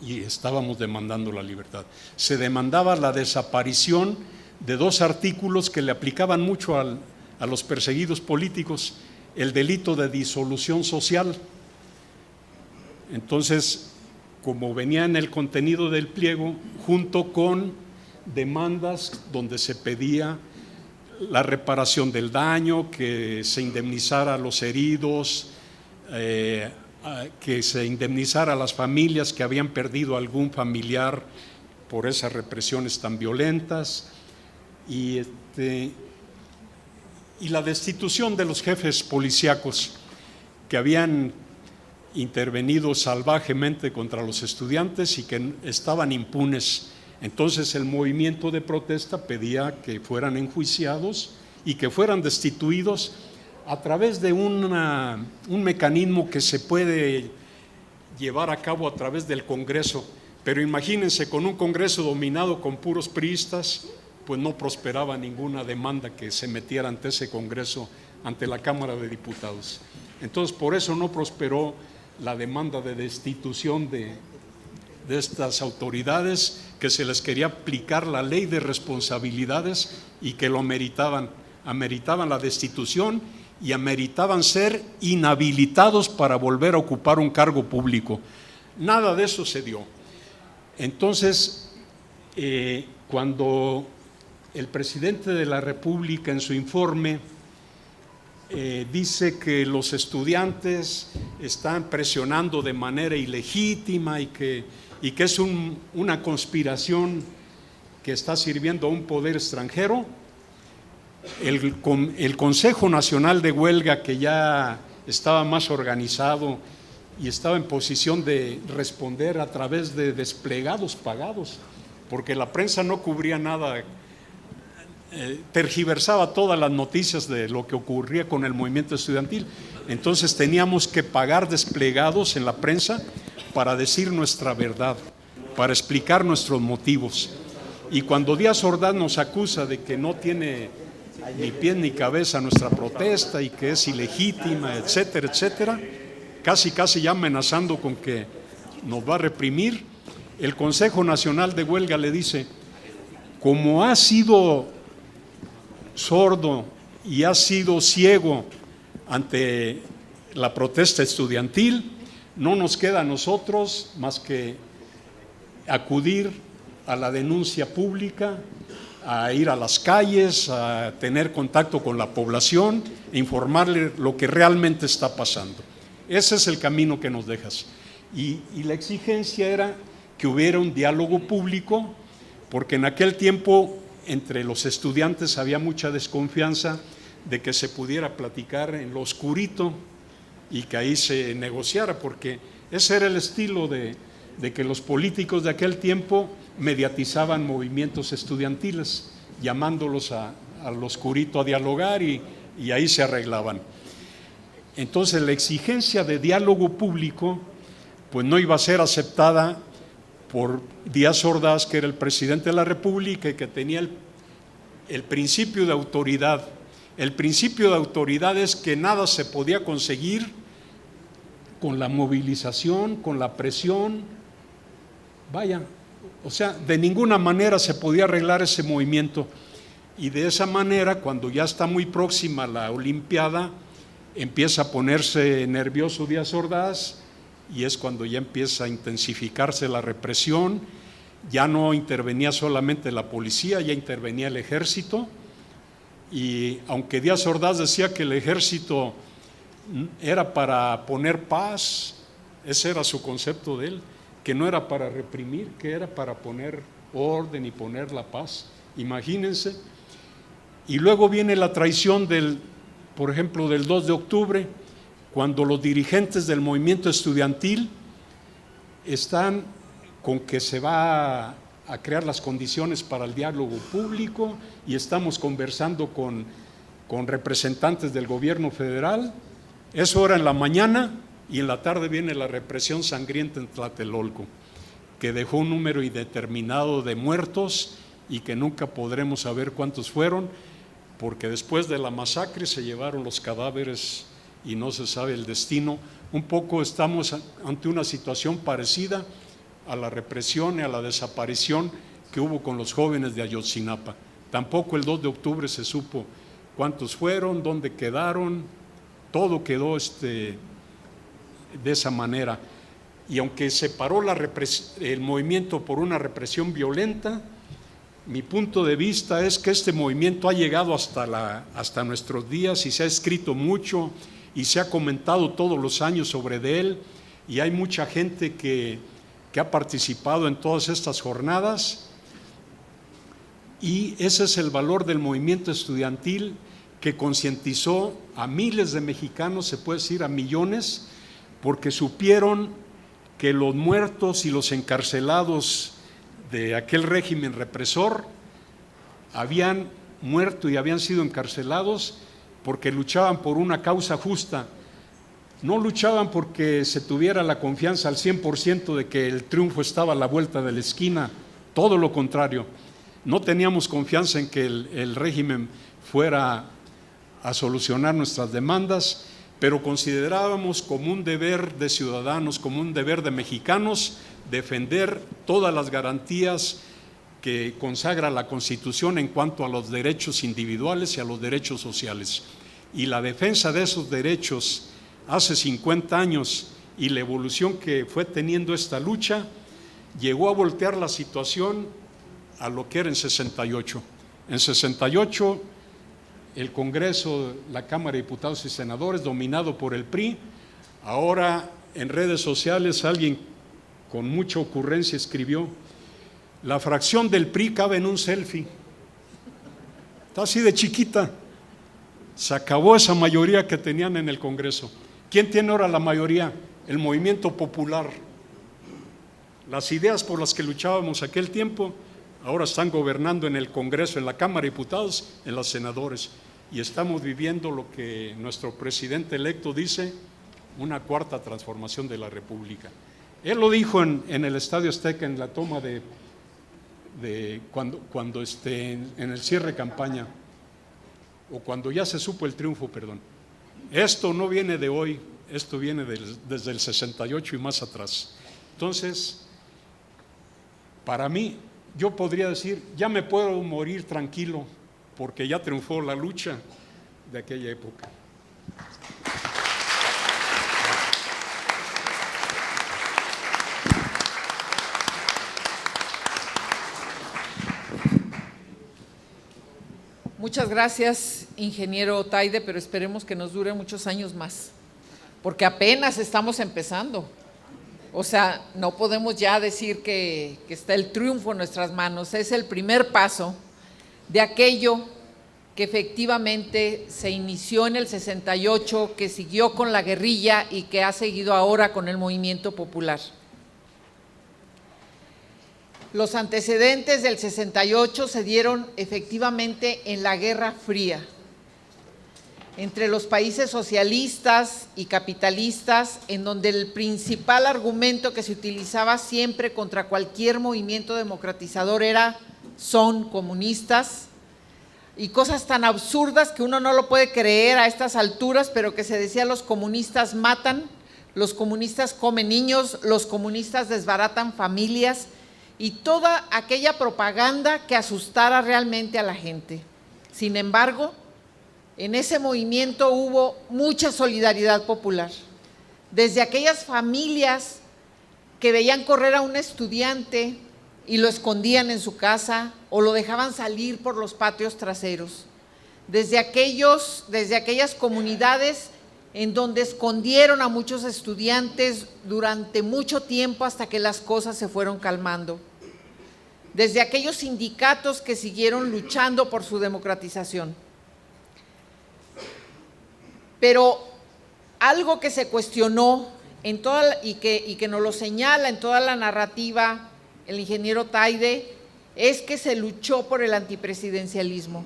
y estábamos demandando la libertad. Se demandaba la desaparición de 2 artículos que le aplicaban mucho a los perseguidos políticos, el delito de disolución social. Entonces, como venía en el contenido del pliego, junto con demandas donde se pedía la reparación del daño, que se indemnizara a los heridos, que se indemnizara a las familias que habían perdido algún familiar por esas represiones tan violentas, y la destitución de los jefes policíacos que habían intervenido salvajemente contra los estudiantes y que estaban impunes. Entonces el movimiento de protesta pedía que fueran enjuiciados y que fueran destituidos a través de un mecanismo que se puede llevar a cabo a través del Congreso. Pero imagínense, con un Congreso dominado con puros priistas, pues no prosperaba ninguna demanda que se metiera ante ese Congreso, ante la Cámara de Diputados. Entonces, por eso no prosperó la demanda de destitución de estas autoridades, que se les quería aplicar la ley de responsabilidades y que lo ameritaban la destitución y ameritaban ser inhabilitados para volver a ocupar un cargo público. Nada de eso se dio. Entonces, cuando el presidente de la República en su informe dice que los estudiantes están presionando de manera ilegítima y que es una conspiración que está sirviendo a un poder extranjero, el Consejo Nacional de Huelga, que ya estaba más organizado y estaba en posición de responder a través de desplegados pagados, porque la prensa no cubría nada, tergiversaba todas las noticias de lo que ocurría con el movimiento estudiantil. Entonces teníamos que pagar desplegados en la prensa para decir nuestra verdad, para explicar nuestros motivos. Y cuando Díaz Ordaz nos acusa de que no tiene ni pie ni cabeza nuestra protesta y que es ilegítima, etcétera, etcétera, casi ya amenazando con que nos va a reprimir, el Consejo Nacional de Huelga le dice: como ha sido sordo y ha sido ciego ante la protesta estudiantil, no nos queda a nosotros más que acudir a la denuncia pública, a ir a las calles, a tener contacto con la población e informarle lo que realmente está pasando. Ese es el camino que nos dejas. Y la exigencia era que hubiera un diálogo público, porque en aquel tiempo entre los estudiantes había mucha desconfianza de que se pudiera platicar en lo oscurito y que ahí se negociara, porque ese era el estilo de que los políticos de aquel tiempo mediatizaban movimientos estudiantiles, llamándolos a al oscurito a dialogar y ahí se arreglaban. Entonces la exigencia de diálogo público pues no iba a ser aceptada por Díaz Ordaz, que era el presidente de la República y que tenía el principio de autoridad. El principio de autoridad es que nada se podía conseguir con la movilización, con la presión. Vaya, o sea, de ninguna manera se podía arreglar ese movimiento. Y de esa manera, cuando ya está muy próxima la Olimpiada, empieza a ponerse nervioso Díaz Ordaz y es cuando ya empieza a intensificarse la represión. Ya no intervenía solamente la policía, ya intervenía el ejército. Y aunque Díaz Ordaz decía que el ejército era para poner paz, ese era su concepto de él, que no era para reprimir, que era para poner orden y poner la paz. Imagínense. Y luego viene la traición por ejemplo, del 2 de octubre, cuando los dirigentes del movimiento estudiantil están con que se va a crear las condiciones para el diálogo público y estamos conversando con representantes del gobierno federal. Eso era en la mañana y en la tarde viene la represión sangrienta en Tlatelolco, que dejó un número indeterminado de muertos y que nunca podremos saber cuántos fueron, porque después de la masacre se llevaron los cadáveres y no se sabe el destino. Un poco estamos ante una situación parecida a la represión y a la desaparición que hubo con los jóvenes de Ayotzinapa. Tampoco el 2 de octubre se supo cuántos fueron, dónde quedaron, todo quedó de esa manera. Y aunque se paró el movimiento por una represión violenta, mi punto de vista es que este movimiento ha llegado hasta nuestros días y se ha escrito mucho y se ha comentado todos los años sobre él y hay mucha gente que ha participado en todas estas jornadas y ese es el valor del movimiento estudiantil que concientizó a miles de mexicanos, se puede decir a millones, porque supieron que los muertos y los encarcelados de aquel régimen represor habían muerto y habían sido encarcelados porque luchaban por una causa justa. No luchaban porque se tuviera la confianza al 100% de que el triunfo estaba a la vuelta de la esquina, todo lo contrario. No teníamos confianza en que el régimen fuera a solucionar nuestras demandas, pero considerábamos como un deber de ciudadanos, como un deber de mexicanos, defender todas las garantías que consagra la Constitución en cuanto a los derechos individuales y a los derechos sociales. Y la defensa de esos derechos hace 50 años y la evolución que fue teniendo esta lucha llegó a voltear la situación a lo que era en 68. En 68 el Congreso, la Cámara de Diputados y Senadores, dominado por el PRI, ahora en redes sociales alguien con mucha ocurrencia escribió: la fracción del PRI cabe en un selfie. Está así de chiquita. Se acabó esa mayoría que tenían en el Congreso. ¿Quién tiene ahora la mayoría? El movimiento popular. Las ideas por las que luchábamos aquel tiempo ahora están gobernando en el Congreso, en la Cámara de Diputados, en los senadores. Y estamos viviendo lo que nuestro presidente electo dice, una cuarta transformación de la República. Él lo dijo en el Estadio Azteca, en la toma cuando en el cierre de campaña, o cuando ya se supo el triunfo, perdón. Esto no viene de hoy, esto viene desde el 68 y más atrás. Entonces, para mí, yo podría decir, ya me puedo morir tranquilo, porque ya triunfó la lucha de aquella época. Muchas gracias, ingeniero Otaide, pero esperemos que nos dure muchos años más, porque apenas estamos empezando. O sea, no podemos ya decir que está el triunfo en nuestras manos. Es el primer paso de aquello que efectivamente se inició en el 68, que siguió con la guerrilla y que ha seguido ahora con el movimiento popular. Los antecedentes del 68 se dieron efectivamente en la Guerra Fría, entre los países socialistas y capitalistas, en donde el principal argumento que se utilizaba siempre contra cualquier movimiento democratizador era son comunistas, y cosas tan absurdas que uno no lo puede creer a estas alturas, pero que se decía: los comunistas matan, los comunistas comen niños, los comunistas desbaratan familias, y toda aquella propaganda que asustara realmente a la gente. Sin embargo, en ese movimiento hubo mucha solidaridad popular, desde aquellas familias que veían correr a un estudiante y lo escondían en su casa o lo dejaban salir por los patios traseros, desde aquellas comunidades en donde escondieron a muchos estudiantes durante mucho tiempo hasta que las cosas se fueron calmando, desde aquellos sindicatos que siguieron luchando por su democratización. Pero algo que se cuestionó en toda, y que nos lo señala en toda la narrativa el ingeniero Taide, es que se luchó por el antipresidencialismo.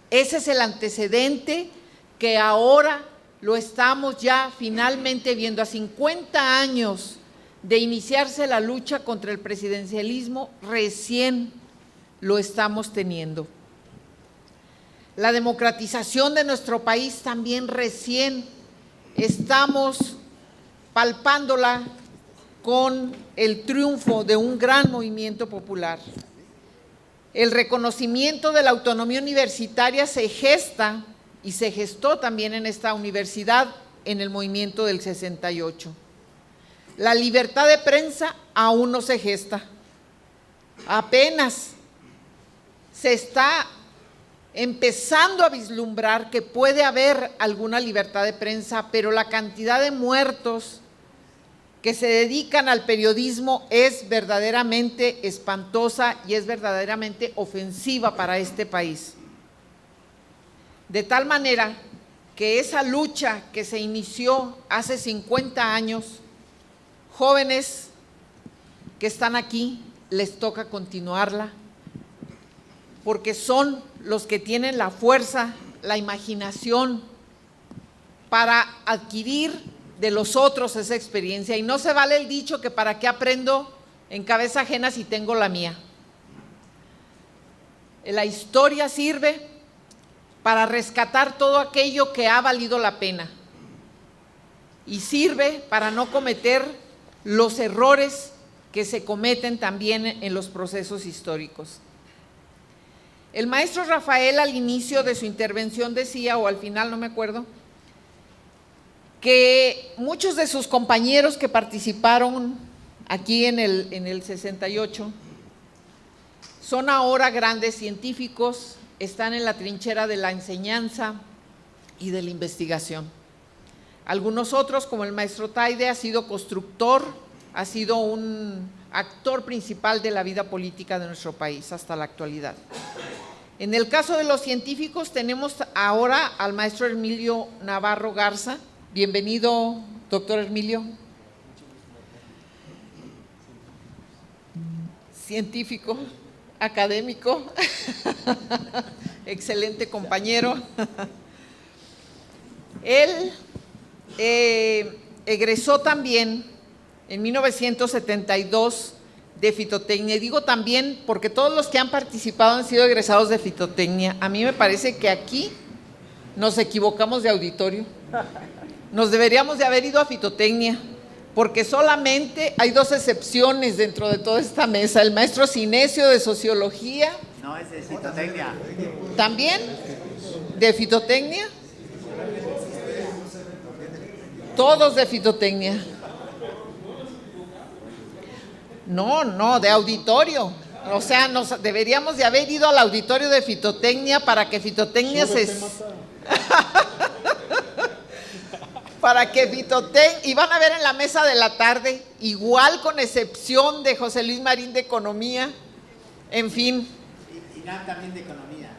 Ese es el antecedente que ahora lo estamos ya finalmente viendo. A 50 años de iniciarse la lucha contra el presidencialismo, recién lo estamos teniendo. La democratización de nuestro país también recién estamos palpándola con el triunfo de un gran movimiento popular. El reconocimiento de la autonomía universitaria se gesta y se gestó también en esta universidad en el movimiento del 68. La libertad de prensa aún no se gesta. Apenas se está empezando a vislumbrar que puede haber alguna libertad de prensa, pero la cantidad de muertos que se dedican al periodismo es verdaderamente espantosa y es verdaderamente ofensiva para este país. De tal manera que esa lucha que se inició hace 50 años, jóvenes que están aquí, les toca continuarla, porque son los que tienen la fuerza, la imaginación para adquirir de los otros esa experiencia. Y no se vale el dicho que para qué aprendo en cabeza ajena si tengo la mía. La historia sirve para rescatar todo aquello que ha valido la pena y sirve para no cometer los errores que se cometen también en los procesos históricos. El maestro Rafael al inicio de su intervención decía, o al final no me acuerdo, que muchos de sus compañeros que participaron aquí en el 68 son ahora grandes científicos, están en la trinchera de la enseñanza y de la investigación. Algunos otros, como el maestro Taide, ha sido constructor, ha sido un actor principal de la vida política de nuestro país hasta la actualidad. En el caso de los científicos tenemos ahora al maestro Hermilio Navarro Garza. Bienvenido, doctor Hermilio. Científico, académico, excelente compañero. Él egresó también en 1972 de fitotecnia, y digo también porque todos los que han participado han sido egresados de fitotecnia. A mí me parece que aquí nos equivocamos de auditorio. Nos deberíamos de haber ido a fitotecnia, porque solamente hay dos excepciones dentro de toda esta mesa: el maestro Cinesio de sociología. No, es de fitotecnia. ¿También? ¿De fitotecnia? Todos de fitotecnia. No, de auditorio. O sea, nos deberíamos de haber ido al auditorio de fitotecnia para que fitotecnia para que fitotecnia, y van a ver en la mesa de la tarde, igual con excepción de José Luis Marín de economía, en fin. Irán también de economía.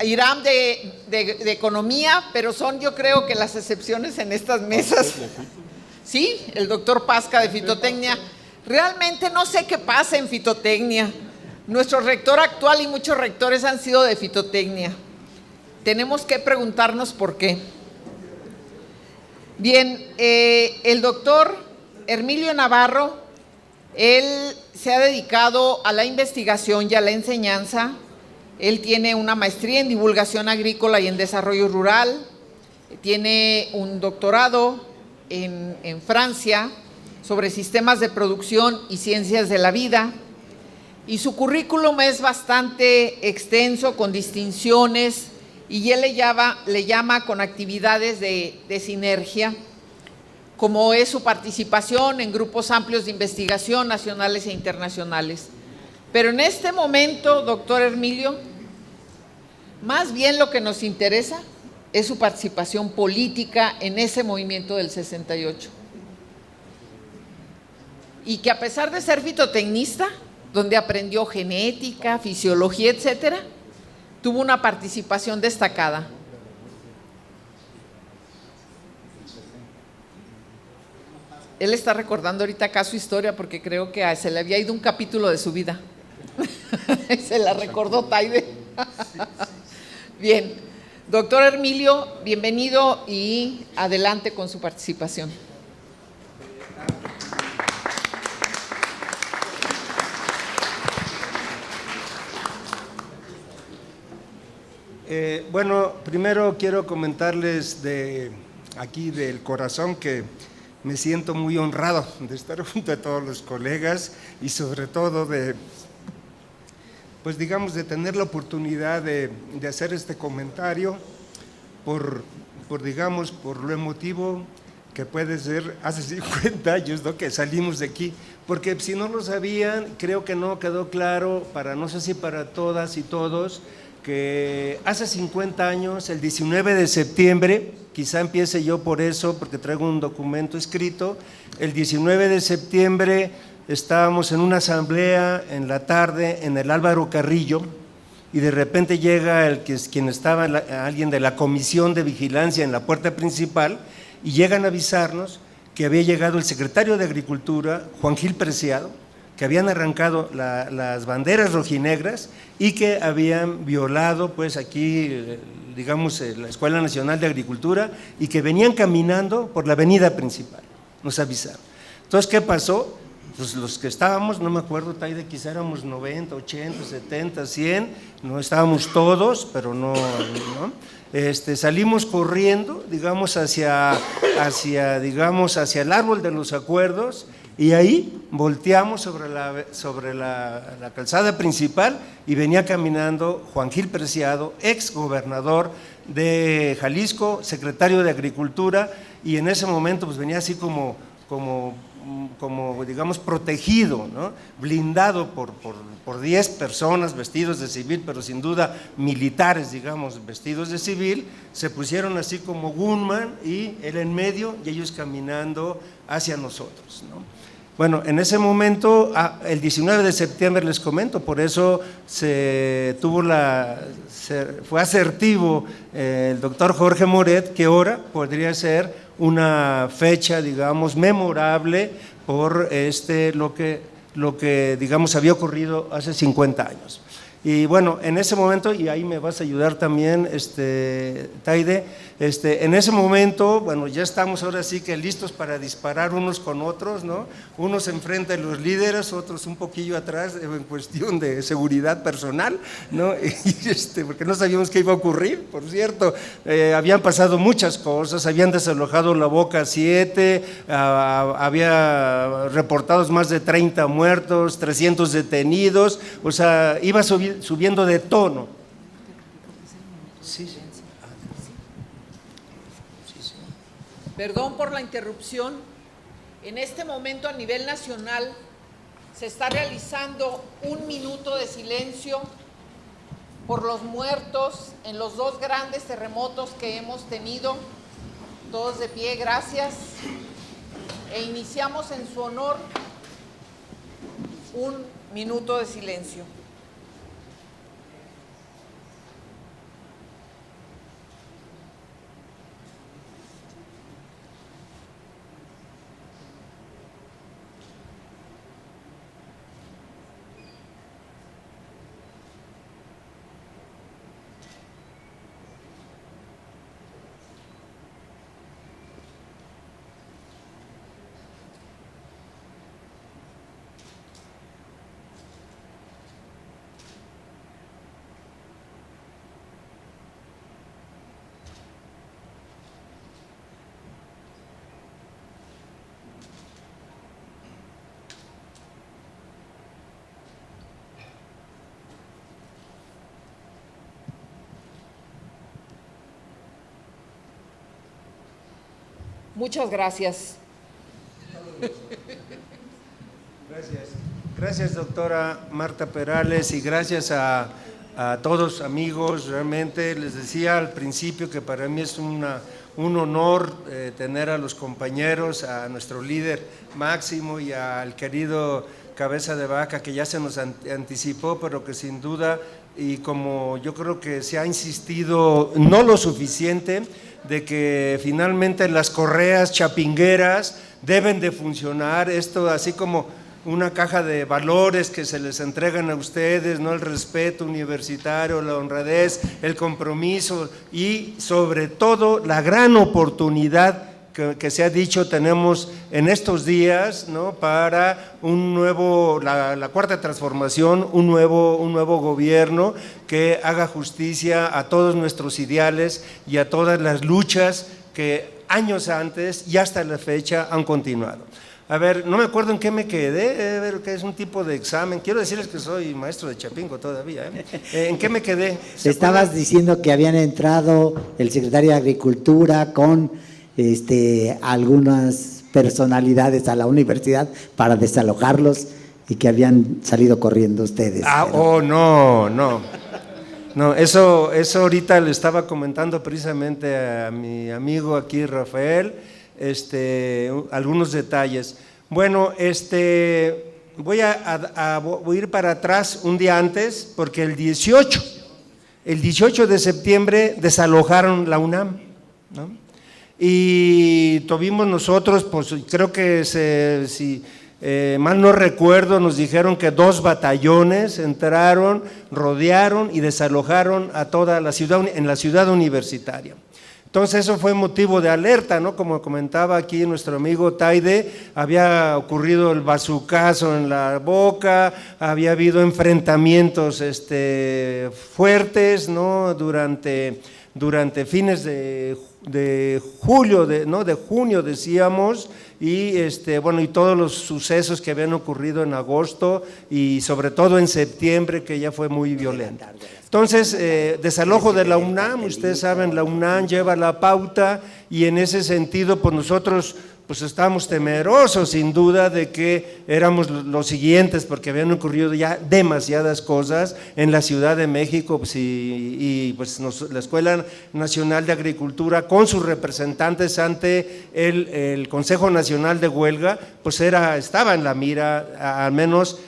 Irán de economía, pero son, yo creo que las excepciones en estas mesas. Sí, el doctor Pasca de fitotecnia. Realmente no sé qué pasa en fitotecnia. Nuestro rector actual y muchos rectores han sido de fitotecnia. Tenemos que preguntarnos por qué. Bien, el doctor Hermilio Navarro, él se ha dedicado a la investigación y a la enseñanza. Él tiene una maestría en divulgación agrícola y en desarrollo rural, tiene un doctorado en Francia sobre sistemas de producción y ciencias de la vida, y su currículum es bastante extenso, con distinciones, y él le llama con actividades de sinergia, como es su participación en grupos amplios de investigación nacionales e internacionales. Pero en este momento, doctor Hermilio, más bien lo que nos interesa es su participación política en ese movimiento del 68. Y que a pesar de ser fitotecnista, donde aprendió genética, fisiología, etcétera, tuvo una participación destacada. Él está recordando ahorita acá su historia porque creo que se le había ido un capítulo de su vida. Se la recordó Taide. Bien, doctor Hermilio, bienvenido y adelante con su participación. Bueno, primero quiero comentarles de aquí del corazón que me siento muy honrado de estar junto a todos los colegas y sobre todo de, pues digamos, de tener la oportunidad de hacer este comentario por digamos, por lo emotivo que puede ser hace 50 años, ¿no?, que salimos de aquí, porque si no lo sabían, creo que no quedó claro para, no sé si para todas y todos, que hace 50 años, el 19 de septiembre, quizá empiece yo por eso, porque traigo un documento escrito, el 19 de septiembre estábamos en una asamblea en la tarde en el Álvaro Carrillo y de repente llega quien estaba, alguien de la comisión de vigilancia en la puerta principal y llegan a avisarnos que había llegado el secretario de Agricultura, Juan Gil Preciado, que habían arrancado las banderas rojinegras y que habían violado pues aquí, digamos, la Escuela Nacional de Agricultura y que venían caminando por la avenida principal, nos avisaron. Entonces, ¿qué pasó? Pues los que estábamos, no me acuerdo, Taide, quizá éramos 90, 80, 70, 100, no estábamos todos, pero no. Salimos corriendo, digamos, hacia el árbol de los acuerdos y ahí volteamos sobre la calzada principal y venía caminando Juan Gil Preciado, ex gobernador de Jalisco, secretario de Agricultura, y en ese momento pues venía así como digamos protegido, ¿no?, blindado por 10 personas vestidos de civil, pero sin duda militares, digamos, vestidos de civil, se pusieron así como gunman y él en medio y ellos caminando hacia nosotros, ¿no? Bueno, en ese momento, el 19 de septiembre les comento, por eso fue asertivo el doctor Jorge Moret, que ahora podría ser una fecha, digamos, memorable por lo que digamos había ocurrido hace 50 años. Y bueno, en ese momento, y ahí me vas a ayudar también, Taide, en ese momento, bueno, ya estamos ahora sí que listos para disparar unos con otros, ¿no? Unos enfrente de los líderes, otros un poquillo atrás en cuestión de seguridad personal, ¿no? Porque no sabíamos qué iba a ocurrir, por cierto. Habían pasado muchas cosas, habían desalojado la Boca 7, había reportados más de 30 muertos, 300 detenidos, o sea, iba subiendo de tono. Sí. Perdón por la interrupción. En este momento a nivel nacional se está realizando un minuto de silencio por los muertos en los 2 grandes terremotos que hemos tenido. Todos de pie, gracias. E iniciamos en su honor un minuto de silencio. Muchas gracias. Gracias, doctora Marta Perales, y gracias a todos amigos. Realmente les decía al principio que para mí es un honor tener a los compañeros, a nuestro líder Máximo y al querido Cabeza de Vaca, que ya se nos anticipó, pero que sin duda, y como yo creo que se ha insistido no lo suficiente, de que finalmente las correas chapingueras deben de funcionar, esto así como una caja de valores que se les entregan a ustedes, ¿no? El respeto universitario, la honradez, el compromiso y sobre todo la gran oportunidad que se ha dicho tenemos en estos días, ¿no? Para un nuevo, la cuarta transformación, un nuevo gobierno que haga justicia a todos nuestros ideales y a todas las luchas que años antes y hasta la fecha han continuado. A ver, no me acuerdo en qué me quedé, a ver, que es un tipo de examen. Quiero decirles que soy maestro de Chapingo todavía. ¿En qué me quedé? Estabas diciendo que habían entrado el secretario de Agricultura con algunas personalidades a la universidad para desalojarlos y que habían salido corriendo ustedes. No, eso ahorita le estaba comentando precisamente a mi amigo aquí, Rafael, algunos detalles. Bueno, voy a ir para atrás un día antes, porque el 18 de septiembre desalojaron la UNAM, ¿no? Y tuvimos nosotros, pues creo que si mal no recuerdo, nos dijeron que 2 batallones entraron, rodearon y desalojaron a toda la ciudad, en la ciudad universitaria. Entonces eso fue motivo de alerta, ¿no? Como comentaba aquí nuestro amigo Taide, había ocurrido el bazucazo en la Boca, había habido enfrentamientos fuertes, ¿no? Durante fines de julio, de junio decíamos, y bueno, y todos los sucesos que habían ocurrido en agosto y sobre todo en septiembre, que ya fue muy violento. Entonces, desalojo de la UNAM, ustedes saben, la UNAM lleva la pauta y en ese sentido, pues nosotros pues estábamos temerosos sin duda de que éramos los siguientes, porque habían ocurrido ya demasiadas cosas en la Ciudad de México, pues, y pues la Escuela Nacional de Agricultura con sus representantes ante el Consejo Nacional de Huelga, pues estaba en la mira, al menos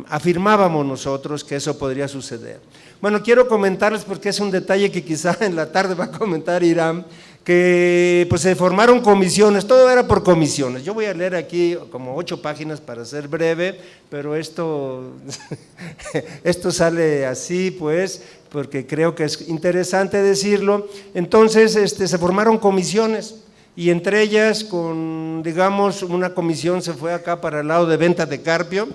afirmábamos nosotros que eso podría suceder. Bueno, quiero comentarles, porque es un detalle que quizá en la tarde va a comentar Irán, que pues se formaron comisiones, todo era por comisiones. Yo voy a leer aquí como 8 páginas para ser breve, pero esto sale así pues, porque creo que es interesante decirlo. Entonces se formaron comisiones y entre ellas, digamos, una comisión se fue acá para el lado de venta de carpio.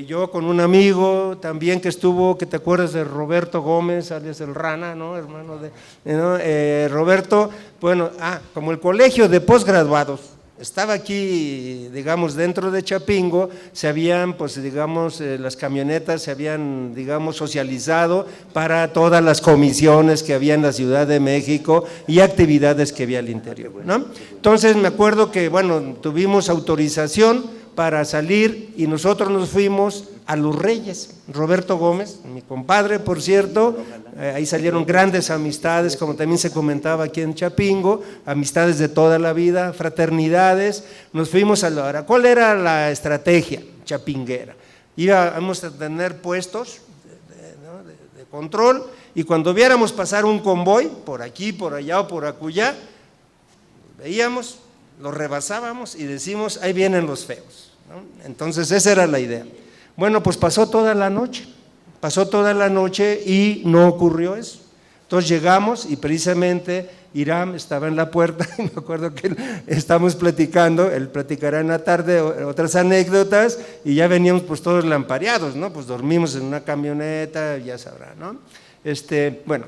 Yo con un amigo también que estuvo, que te acuerdas de Roberto Gómez, alias el Rana, ¿no? Hermano de Roberto, bueno, como el colegio de posgraduados estaba aquí, digamos, dentro de Chapingo, se habían, pues, digamos, las camionetas se habían, digamos, socializado para todas las comisiones que había en la Ciudad de México y actividades que había al interior, ¿no? Entonces me acuerdo que, bueno, tuvimos autorización para salir y nosotros nos fuimos a Los Reyes. Roberto Gómez, mi compadre, por cierto, ahí salieron grandes amistades, como también se comentaba aquí en Chapingo, amistades de toda la vida, fraternidades. Nos fuimos a ¿cuál era la estrategia chapinguera? Íbamos a tener puestos de control y cuando viéramos pasar un convoy, por aquí, por allá o por acullá, veíamos, los rebasábamos y decimos, ahí vienen los feos, ¿no? Entonces esa era la idea. Bueno, pues pasó toda la noche y no ocurrió eso. Entonces llegamos y precisamente Irán estaba en la puerta y me acuerdo que estábamos platicando, él platicará en la tarde otras anécdotas y ya veníamos pues todos lampareados, ¿no? Pues dormimos en una camioneta, ya sabrá, ¿no? Bueno,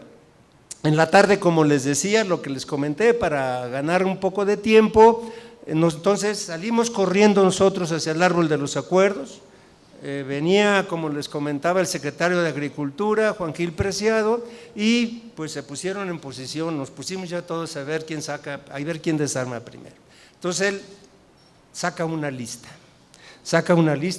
en la tarde, como les decía, lo que les comenté, para ganar un poco de tiempo, entonces salimos corriendo nosotros hacia el Árbol de los Acuerdos. Venía, como les comentaba, el secretario de Agricultura, Juan Gil Preciado, y pues se pusieron en posición, nos pusimos ya todos a ver quién desarma primero. Entonces él saca una lista,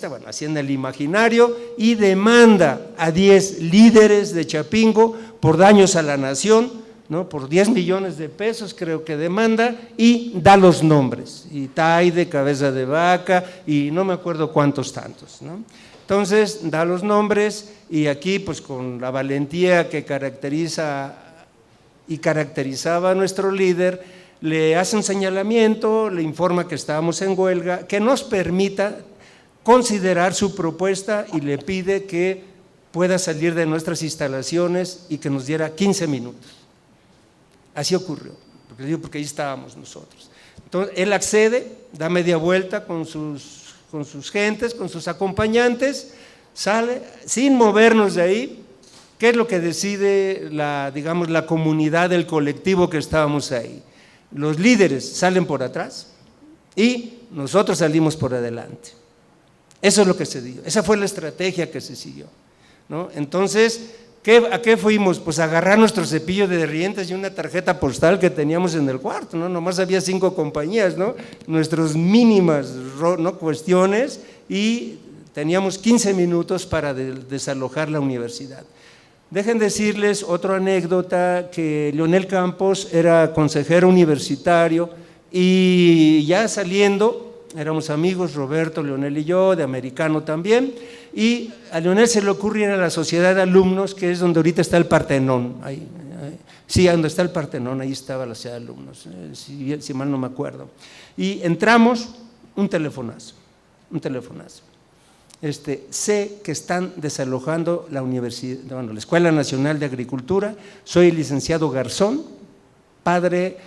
bueno, así en el imaginario, y demanda a 10 líderes de Chapingo por daños a la nación, ¿no? Por 10 millones de pesos creo que demanda, y da los nombres, y Taide, Cabeza de Vaca, y no me acuerdo cuántos tantos, ¿no? Entonces da los nombres, y aquí pues con la valentía que caracterizaba a nuestro líder, le hace un señalamiento, le informa que estábamos en huelga, que nos permita considerar su propuesta, y le pide que pueda salir de nuestras instalaciones y que nos diera 15 minutos. Así ocurrió, porque ahí estábamos nosotros. Entonces él accede, da media vuelta con sus gentes, con sus acompañantes, sale sin movernos de ahí. ¿Qué es lo que decide la comunidad, el colectivo que estábamos ahí? Los líderes salen por atrás y nosotros salimos por adelante. Eso es lo que se dio, esa fue la estrategia que se siguió, ¿no? Entonces, ¿a qué fuimos? Pues a agarrar nuestro cepillo de dientes y una tarjeta postal que teníamos en el cuarto, ¿no? Nomás había 5 compañías, ¿no? Nuestras mínimas, ¿no?, cuestiones, y teníamos 15 minutos para desalojar la universidad. Dejen decirles otra anécdota, que Leonel Campos era consejero universitario, y ya saliendo, éramos amigos, Roberto, Leonel y yo, de americano también, y a Leonel se le ocurre ir a la sociedad de alumnos, que es donde ahorita está el Partenón, sí, donde está el Partenón, ahí estaba la sociedad de alumnos, si mal no me acuerdo, y entramos, un telefonazo. Sé que están desalojando la universidad, la Escuela Nacional de Agricultura, soy el licenciado Garzón, padre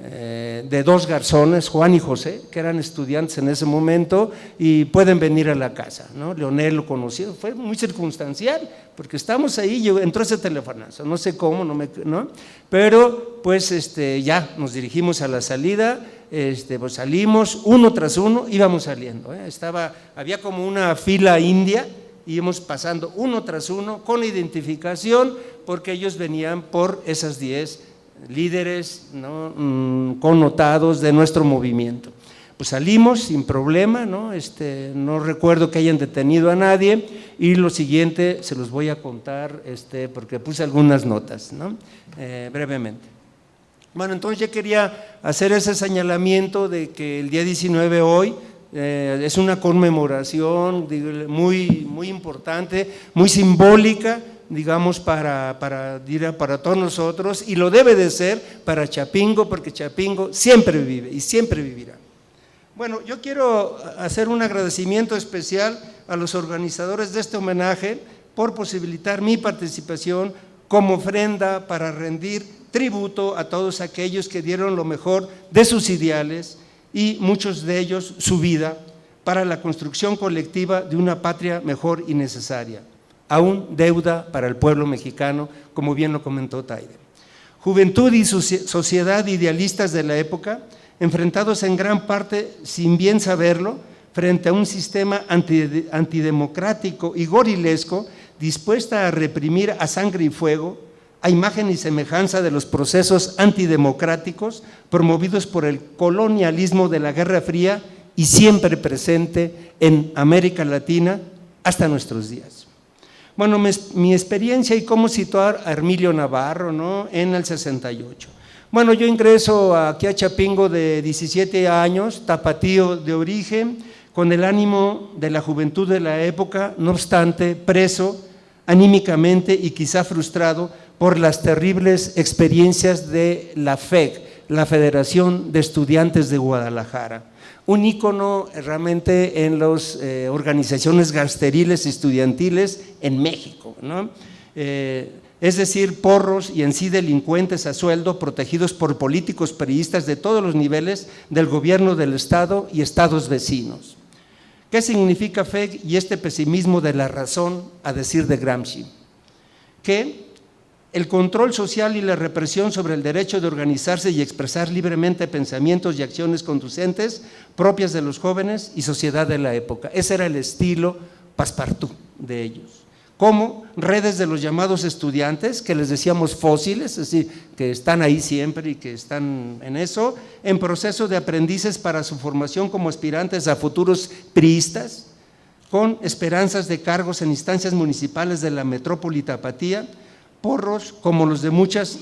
de 2 garzones, Juan y José, que eran estudiantes en ese momento, y pueden venir a la casa, ¿no? Leonel lo conoció, fue muy circunstancial, porque estamos ahí, entró ese telefonazo, no sé cómo, ¿no? Pero pues ya nos dirigimos a la salida. Pues salimos uno tras uno, íbamos saliendo, había como una fila india, íbamos pasando uno tras uno con identificación, porque ellos venían por esas 10 líderes, ¿no?, connotados de nuestro movimiento. Pues salimos sin problema, ¿no? No recuerdo que hayan detenido a nadie, y lo siguiente se los voy a contar, porque puse algunas notas, ¿no? Brevemente. Bueno, entonces yo quería hacer ese señalamiento de que el día 19 hoy es una conmemoración muy, muy importante, muy simbólica, digamos, para todos nosotros, y lo debe de ser para Chapingo, porque Chapingo siempre vive y siempre vivirá. Bueno, yo quiero hacer un agradecimiento especial a los organizadores de este homenaje por posibilitar mi participación como ofrenda para rendir tributo a todos aquellos que dieron lo mejor de sus ideales, y muchos de ellos su vida, para la construcción colectiva de una patria mejor y necesaria, aún deuda para el pueblo mexicano, como bien lo comentó Taide. Juventud y sociedad idealistas de la época, enfrentados en gran parte, sin bien saberlo, frente a un sistema antidemocrático y gorilesco, dispuesta a reprimir a sangre y fuego, a imagen y semejanza de los procesos antidemocráticos promovidos por el colonialismo de la Guerra Fría, y siempre presente en América Latina hasta nuestros días. Bueno, mi experiencia y cómo situar a Hermilio Navarro, ¿no?, en el 68. Bueno, yo ingreso aquí a Chapingo de 17 años, tapatío de origen, con el ánimo de la juventud de la época, no obstante, preso anímicamente y quizá frustrado por las terribles experiencias de la FEG, la Federación de Estudiantes de Guadalajara, un ícono realmente en las organizaciones gangsteriles estudiantiles en México, ¿no? Es decir, porros y en sí delincuentes a sueldo protegidos por políticos priistas de todos los niveles del gobierno del Estado y estados vecinos. ¿Qué significa FEG y este pesimismo de la razón, a decir de Gramsci? Que el control social y la represión sobre el derecho de organizarse y expresar libremente pensamientos y acciones conducentes propias de los jóvenes y sociedad de la época. Ese era el estilo passepartout de ellos. como redes de los llamados estudiantes, que les decíamos fósiles, es decir, que están ahí siempre y que están en eso, en proceso de aprendices para su formación como aspirantes a futuros priistas, con esperanzas de cargos en instancias municipales de la metrópoli Tapatía, porros como los de muchas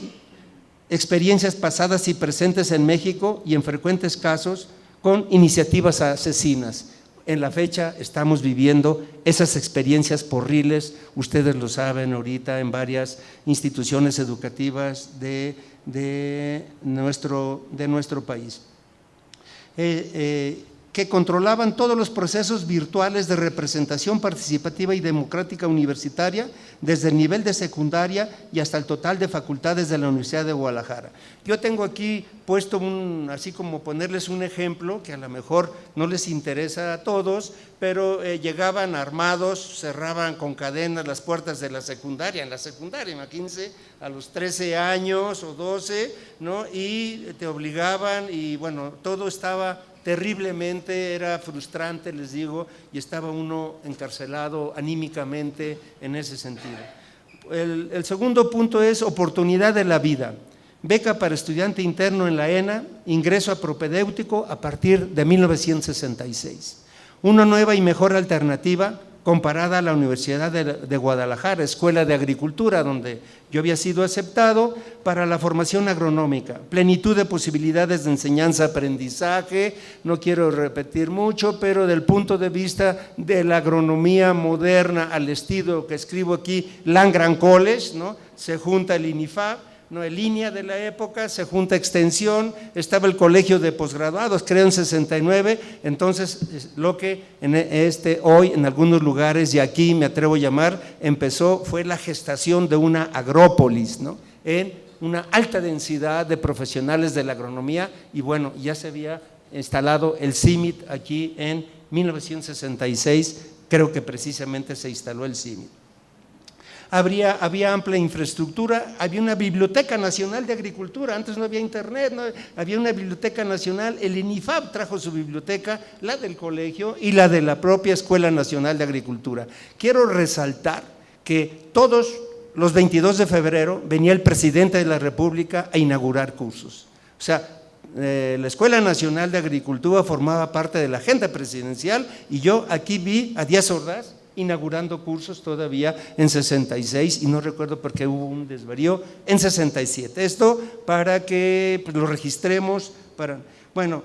experiencias pasadas y presentes en México y en frecuentes casos con iniciativas asesinas. En la fecha estamos viviendo esas experiencias porriles, ustedes lo saben ahorita en varias instituciones educativas de nuestro país, que controlaban todos los procesos virtuales de representación participativa y democrática universitaria desde el nivel de secundaria y hasta el total de facultades de la Universidad de Guadalajara. Yo tengo aquí puesto así como ponerles un ejemplo que a lo mejor no les interesa a todos, pero llegaban armados, cerraban con cadenas las puertas de la secundaria, imagínense, a los 13 años o 12, ¿no? Y te obligaban y bueno, todo estaba terriblemente, era frustrante, les digo, y estaba uno encarcelado anímicamente en ese sentido. El segundo punto es oportunidad de la vida. Beca para estudiante interno en la ENA, ingreso a propedéutico a partir de 1966. Una nueva y mejor alternativa comparada a la Universidad de Guadalajara, Escuela de Agricultura, donde yo había sido aceptado para la formación agronómica, plenitud de posibilidades de enseñanza-aprendizaje, no quiero repetir mucho, pero del punto de vista de la agronomía moderna al estilo que escribo aquí, Land-Grant College, ¿no? Se junta el INIFAP, ¿no? En línea de la época, se junta extensión, estaba el colegio de posgraduados, creo en 69, entonces lo que hoy en algunos lugares y aquí me atrevo a llamar, fue la gestación de una agrópolis, ¿no? En una alta densidad de profesionales de la agronomía y bueno, ya se había instalado el CIMIT aquí en 1966, creo que precisamente se instaló el CIMIT. Había amplia infraestructura, había una Biblioteca Nacional de Agricultura, antes no había internet, ¿no? Había una Biblioteca Nacional, el INIFAP trajo su biblioteca, la del colegio y la de la propia Escuela Nacional de Agricultura. Quiero resaltar que todos los 22 de febrero venía el presidente de la República a inaugurar cursos, o sea, la Escuela Nacional de Agricultura formaba parte de la agenda presidencial y yo aquí vi a Díaz Ordaz inaugurando cursos todavía en 66 y no recuerdo por qué hubo un desvarío en 67. Esto para que lo registremos, bueno,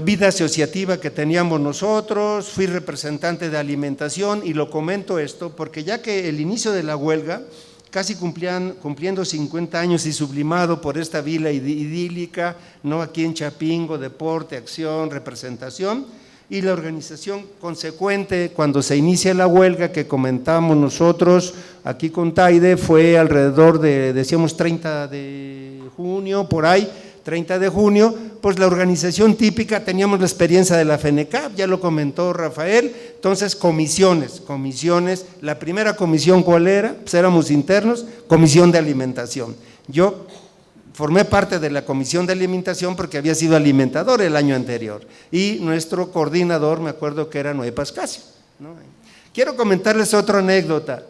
vida asociativa que teníamos nosotros, fui representante de alimentación y lo comento esto porque ya que el inicio de la huelga, casi cumpliendo 50 años y sublimado por esta vida idílica, ¿no? Aquí en Chapingo, deporte, acción, representación, y la organización consecuente cuando se inicia la huelga que comentamos nosotros aquí con Taide fue alrededor de, decíamos 30 de junio, por ahí, 30 de junio, pues la organización típica, teníamos la experiencia de la FENECAP, ya lo comentó Rafael, entonces comisiones, la primera comisión ¿cuál era? Pues éramos internos, comisión de alimentación. Yo formé parte de la comisión de alimentación porque había sido alimentador el año anterior y nuestro coordinador, me acuerdo que era Noé Pascasio, ¿no? Quiero comentarles otra anécdota.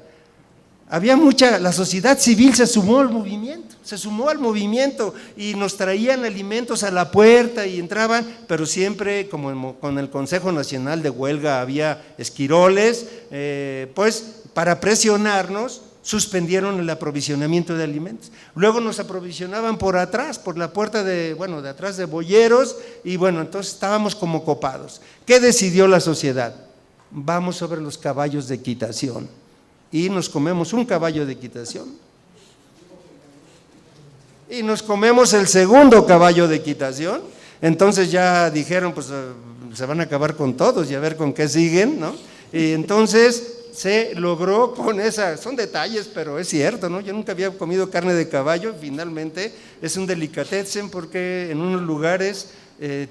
La sociedad civil se sumó al movimiento y nos traían alimentos a la puerta y entraban, pero siempre como con el Consejo Nacional de Huelga había esquiroles, pues para presionarnos, suspendieron el aprovisionamiento de alimentos. Luego nos aprovisionaban por atrás, por la puerta de atrás de boyeros y bueno, entonces estábamos como copados. ¿Qué decidió la sociedad? Vamos sobre los caballos de equitación y nos comemos un caballo de equitación y nos comemos el segundo caballo de equitación. Entonces ya dijeron, pues se van a acabar con todos y a ver con qué siguen, ¿no? Y entonces se logró con son detalles, pero es cierto, ¿no? Yo nunca había comido carne de caballo, finalmente es un delicatessen porque en unos lugares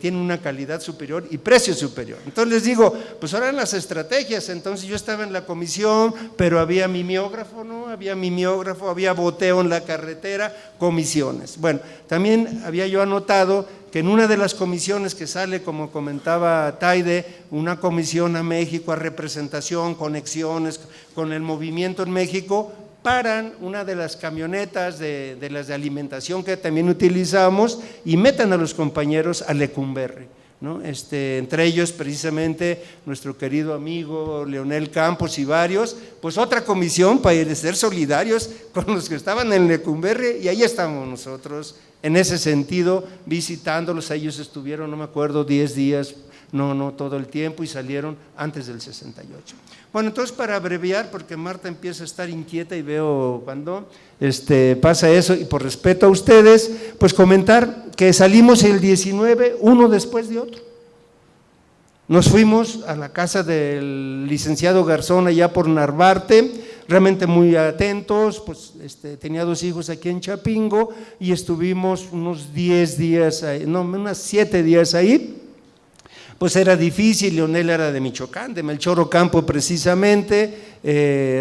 tiene una calidad superior y precio superior. Entonces les digo, pues ahora en las estrategias, entonces yo estaba en la comisión, pero había mimeógrafo, ¿no? Había boteo en la carretera, comisiones. Bueno, también había yo anotado que en una de las comisiones que sale, como comentaba Taide, una comisión a México, a representación, conexiones con el movimiento en México, paran una de las camionetas de las de alimentación que también utilizamos y metan a los compañeros a Lecumberri, ¿no? Entre ellos precisamente nuestro querido amigo Leonel Campos y varios, pues otra comisión para ser solidarios con los que estaban en Lecumberri, y ahí estamos nosotros en ese sentido visitándolos. Ellos estuvieron, no me acuerdo, 10 días, no todo el tiempo, y salieron antes del 68. Bueno, entonces, para abreviar, porque Marta empieza a estar inquieta y veo cuando pasa eso, y por respeto a ustedes, pues comentar que salimos el 19, uno después de otro. Nos fuimos a la casa del licenciado Garzón allá por Narvarte, realmente muy atentos, pues tenía 2 hijos aquí en Chapingo, y estuvimos unos 10 días, unos 7 días ahí. Pues era difícil. Leonel era de Michoacán, de Melchor Ocampo precisamente,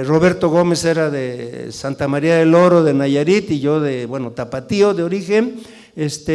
Roberto Gómez era de Santa María del Oro, de Nayarit, y yo de, tapatío de origen, pues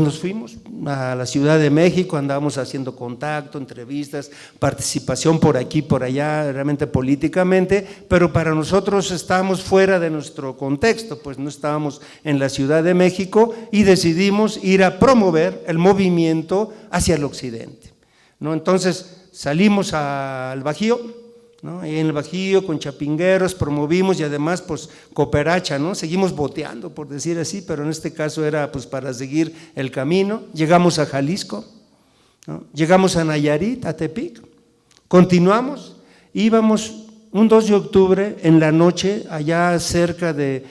nos fuimos a la Ciudad de México, andábamos haciendo contacto, entrevistas, participación por aquí, por allá, realmente políticamente, pero para nosotros estábamos fuera de nuestro contexto, pues no estábamos en la Ciudad de México, y decidimos ir a promover el movimiento hacia el occidente, ¿no? Entonces salimos al Bajío, ¿no? Y en el Bajío con chapingueros promovimos, y además pues cooperacha, ¿no? Seguimos boteando, por decir así, pero en este caso era pues para seguir el camino. Llegamos a Jalisco, ¿no? Llegamos a Nayarit, a Tepic, continuamos, íbamos un 2 de octubre en la noche allá cerca de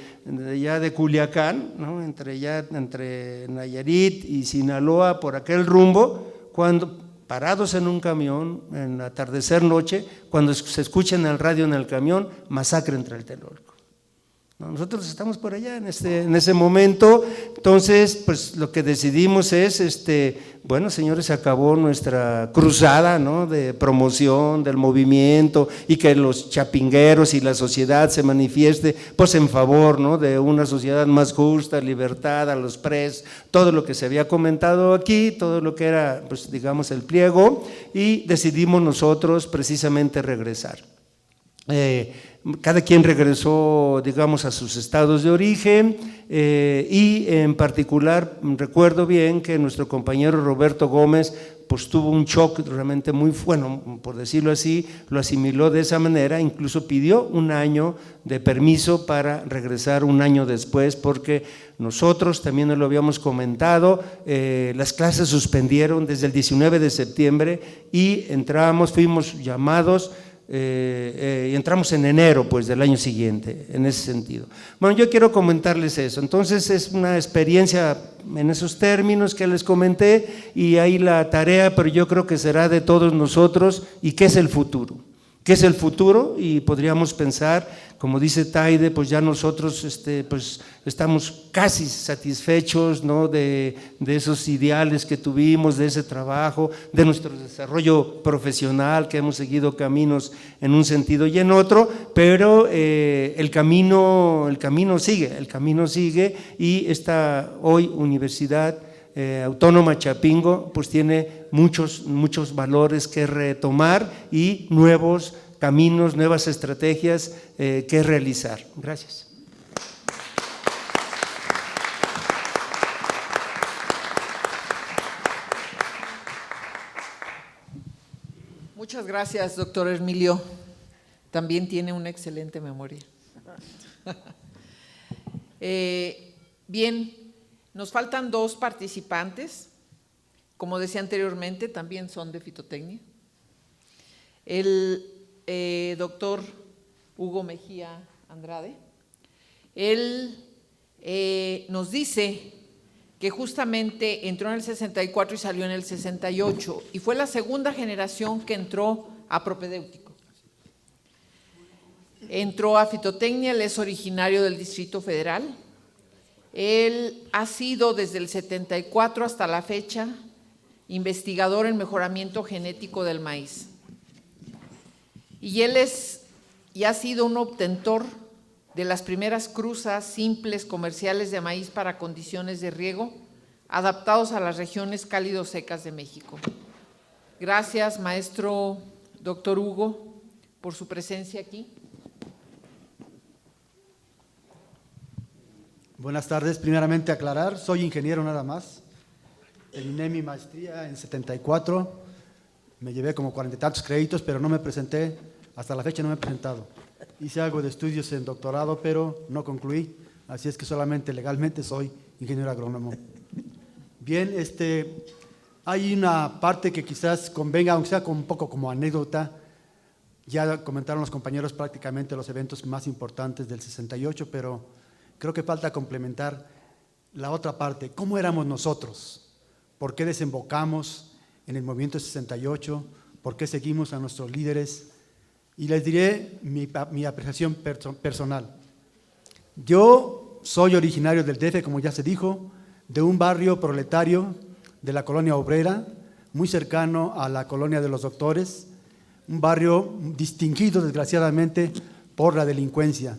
Culiacán, ¿no? Entre Nayarit y Sinaloa, por aquel rumbo, cuando parados en un camión, en atardecer noche, cuando se escucha en el radio en el camión, masacre en Tlatelolco. Nosotros estamos por allá en ese momento. Entonces, pues lo que decidimos es, bueno, señores, se acabó nuestra cruzada, ¿no? De promoción del movimiento, y que los chapingueros y la sociedad se manifieste pues en favor, ¿no? De una sociedad más justa, libertad a los presos, todo lo que se había comentado aquí, todo lo que era, pues digamos, el pliego, y decidimos nosotros precisamente regresar. Cada quien regresó, digamos, a sus estados de origen, y en particular recuerdo bien que nuestro compañero Roberto Gómez pues tuvo un shock realmente muy bueno, por decirlo así, lo asimiló de esa manera, incluso pidió un año de permiso para regresar un año después, porque nosotros también nos lo habíamos comentado, las clases suspendieron desde el 19 de septiembre y fuimos llamados, y entramos en enero pues del año siguiente, en ese sentido. Bueno, yo quiero comentarles eso. Entonces es una experiencia en esos términos que les comenté, y ahí la tarea, pero yo creo que será de todos nosotros. ¿Y qué es el futuro? ¿Qué es el futuro? Y podríamos pensar, como dice Taide, pues ya nosotros pues estamos casi satisfechos, ¿no? de esos ideales que tuvimos, de ese trabajo, de nuestro desarrollo profesional, que hemos seguido caminos en un sentido y en otro, pero el camino sigue, y esta hoy Universidad Autónoma Chapingo pues tiene muchos valores que retomar, y nuevos caminos, nuevas estrategias que realizar. Gracias. Muchas gracias, doctor Hermilio. También tiene una excelente memoria. Bien, nos faltan 2 participantes. Como decía anteriormente, también son de fitotecnia. El doctor Hugo Mejía Andrade, él nos dice que justamente entró en el 64 y salió en el 68, y fue la segunda generación que entró a propedéutico. Entró a fitotecnia, él es originario del Distrito Federal. Él ha sido desde el 74 hasta la fecha investigador en mejoramiento genético del maíz. Y él ha sido un obtentor de las primeras cruzas simples comerciales de maíz para condiciones de riego adaptados a las regiones cálido-secas de México. Gracias, maestro doctor Hugo, por su presencia aquí. Buenas tardes. Primeramente aclarar, soy ingeniero nada más. Terminé mi maestría en 74, me llevé como 40 y tantos créditos, pero no me presenté, hasta la fecha no me he presentado. Hice algo de estudios en doctorado, pero no concluí, así es que solamente legalmente soy ingeniero agrónomo. Bien, hay una parte que quizás convenga, aunque sea un poco como anécdota. Ya comentaron los compañeros prácticamente los eventos más importantes del 68, pero creo que falta complementar la otra parte. ¿Cómo éramos nosotros? ¿Por qué desembocamos en el movimiento 68? ¿Por qué seguimos a nuestros líderes? Y les diré mi apreciación personal. Yo soy originario del DF, como ya se dijo, de un barrio proletario de la colonia obrera, muy cercano a la colonia de los doctores, un barrio distinguido desgraciadamente por la delincuencia.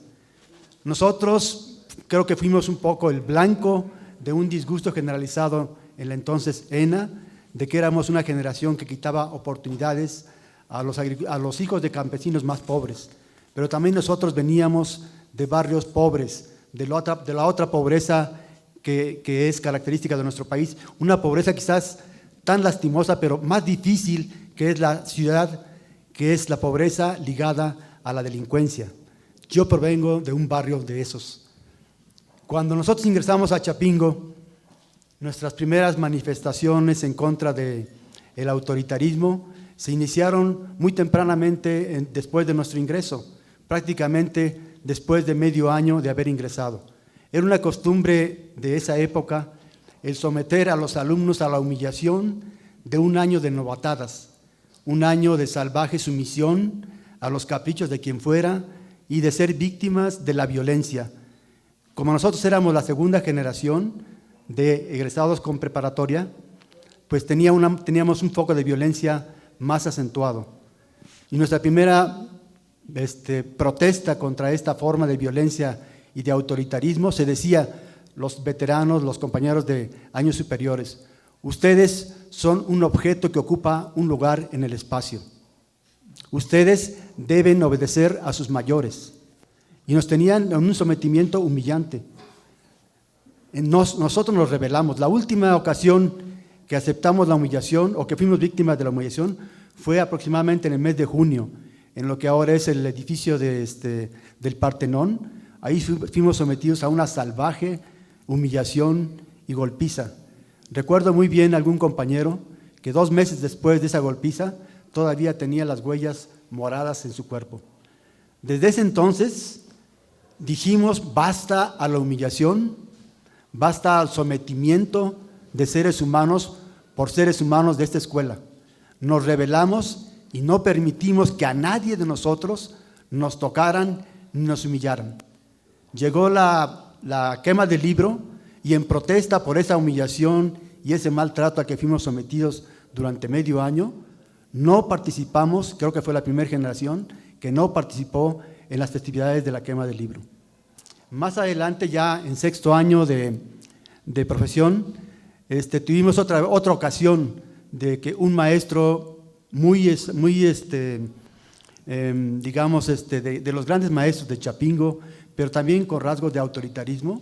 Nosotros creo que fuimos un poco el blanco de un disgusto generalizado en la entonces ENA, de que éramos una generación que quitaba oportunidades a los hijos de campesinos más pobres, pero también nosotros veníamos de barrios pobres, de la otra pobreza que es característica de nuestro país, una pobreza quizás tan lastimosa, pero más difícil, que es la ciudad, que es la pobreza ligada a la delincuencia. Yo provengo de un barrio de esos. Cuando nosotros ingresamos a Chapingo, nuestras primeras manifestaciones en contra del autoritarismo se iniciaron muy tempranamente después de nuestro ingreso, prácticamente después de medio año de haber ingresado. Era una costumbre de esa época el someter a los alumnos a la humillación de un año de novatadas, un año de salvaje sumisión a los caprichos de quien fuera y de ser víctimas de la violencia. Como nosotros éramos la segunda generación de egresados con preparatoria, pues teníamos un foco de violencia más acentuado. Y nuestra primera protesta contra esta forma de violencia y de autoritarismo se decía, los veteranos, los compañeros de años superiores, ustedes son un objeto que ocupa un lugar en el espacio. Ustedes deben obedecer a sus mayores. Y nos tenían en un sometimiento humillante. Nosotros nos rebelamos. La última ocasión que aceptamos la humillación o que fuimos víctimas de la humillación fue aproximadamente en el mes de junio, en lo que ahora es el edificio del Partenón. Ahí fuimos sometidos a una salvaje humillación y golpiza. Recuerdo muy bien a algún compañero que 2 meses después de esa golpiza todavía tenía las huellas moradas en su cuerpo. Desde ese entonces dijimos basta a la humillación, basta al sometimiento de seres humanos por seres humanos de esta escuela. Nos rebelamos y no permitimos que a nadie de nosotros nos tocaran ni nos humillaran. Llegó la quema del libro y en protesta por esa humillación y ese maltrato a que fuimos sometidos durante medio año, no participamos, creo que fue la primera generación que no participó en las festividades de la quema del libro. Más adelante, ya en 6º año de profesión, tuvimos otra ocasión de que un maestro digamos, de los grandes maestros de Chapingo, pero también con rasgos de autoritarismo,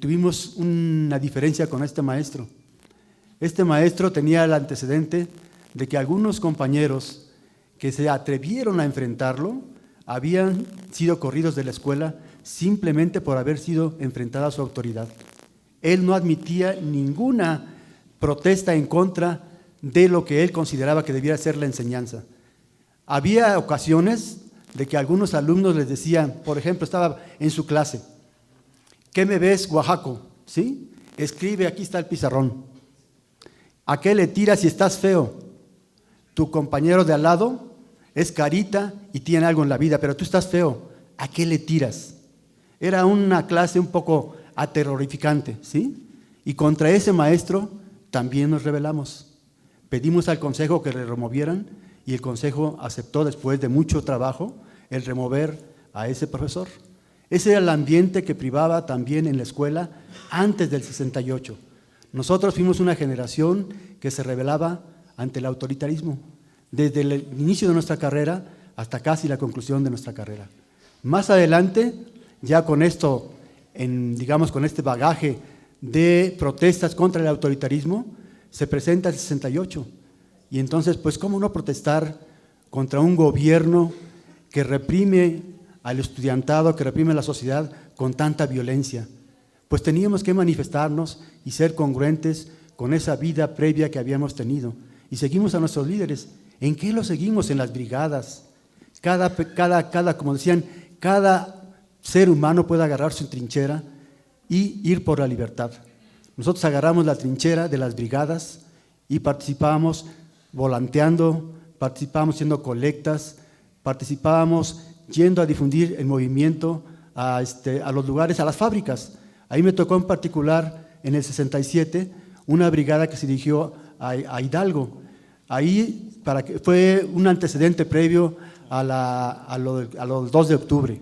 tuvimos una diferencia con este maestro. Este maestro tenía el antecedente de que algunos compañeros que se atrevieron a enfrentarlo habían sido corridos de la escuela simplemente por haber sido enfrentada a su autoridad. Él no admitía ninguna protesta en contra de lo que él consideraba que debía ser la enseñanza. Había ocasiones de que algunos alumnos les decían, por ejemplo, estaba en su clase, ¿qué me ves, Oaxaco? ¿Sí? Escribe, aquí está el pizarrón. ¿A qué le tiras si estás feo? Tu compañero de al lado es carita y tiene algo en la vida, pero tú estás feo. ¿A qué le tiras? Era una clase un poco aterrorificante, ¿sí? Y contra ese maestro también nos rebelamos. Pedimos al consejo que le removieran y el consejo aceptó, después de mucho trabajo, el remover a ese profesor. Ese era el ambiente que privaba también en la escuela antes del 68. Nosotros fuimos una generación que se rebelaba ante el autoritarismo, desde el inicio de nuestra carrera hasta casi la conclusión de nuestra carrera. Más adelante, ya con esto, digamos con este bagaje de protestas contra el autoritarismo, se presenta el 68. Y entonces, pues, ¿cómo no protestar contra un gobierno que reprime al estudiantado, que reprime a la sociedad con tanta violencia? Pues teníamos que manifestarnos y ser congruentes con esa vida previa que habíamos tenido. Y seguimos a nuestros líderes. ¿En qué los seguimos? En las brigadas. Como decían, cada ser humano puede agarrar su trinchera y ir por la libertad. Nosotros agarramos la trinchera de las brigadas y participábamos volanteando, participábamos haciendo colectas, participábamos yendo a difundir el movimiento a los lugares, a las fábricas. Ahí me tocó en particular, en el 67, una brigada que se dirigió a Hidalgo. Ahí fue un antecedente previo a los 2 de octubre.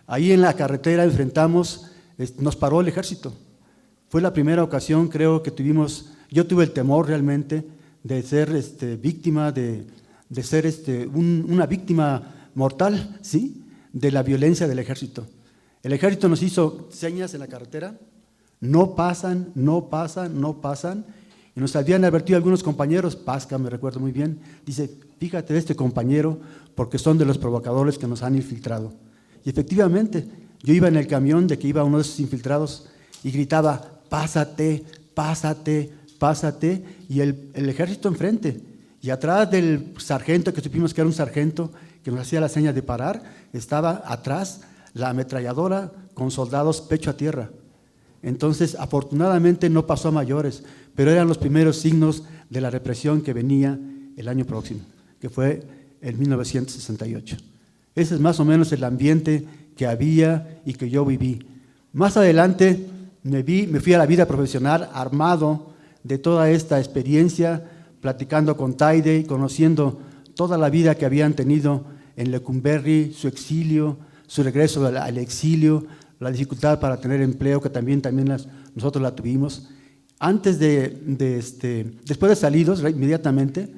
Ahí en la carretera enfrentamos, nos paró el ejército. Fue la primera ocasión, creo, que yo tuve el temor realmente de ser víctima, de ser una víctima mortal, ¿sí?, de la violencia del ejército. El ejército nos hizo señas en la carretera, no pasan, no pasan, no pasan, y nos habían advertido algunos compañeros, Pasca me recuerdo muy bien, dice, fíjate de este compañero, porque son de los provocadores que nos han infiltrado. Y efectivamente, yo iba en el camión de que iba uno de esos infiltrados y gritaba, pásate, pásate, pásate, y el ejército enfrente. Y atrás del sargento, que supimos que era un sargento, que nos hacía la seña de parar, estaba atrás la ametralladora con soldados pecho a tierra. Entonces, afortunadamente no pasó a mayores, pero eran los primeros signos de la represión que venía el año próximo, que fue en 1968. Ese es más o menos el ambiente que había y que yo viví. Más adelante me fui a la vida profesional armado de toda esta experiencia, platicando con Taide y conociendo toda la vida que habían tenido en Lecumberri, su exilio, su regreso al exilio, la dificultad para tener empleo, que también nosotros la tuvimos. Después de salidos, inmediatamente,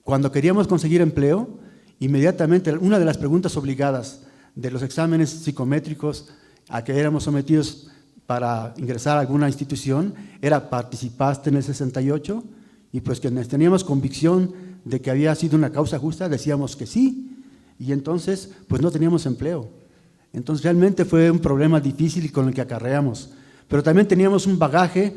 cuando queríamos conseguir empleo, inmediatamente una de las preguntas obligadas de los exámenes psicométricos a que éramos sometidos para ingresar a alguna institución era, ¿participaste en el 68? Y pues que teníamos convicción de que había sido una causa justa, decíamos que sí, y entonces pues no teníamos empleo. Entonces realmente fue un problema difícil y con el que acarreamos, pero también teníamos un bagaje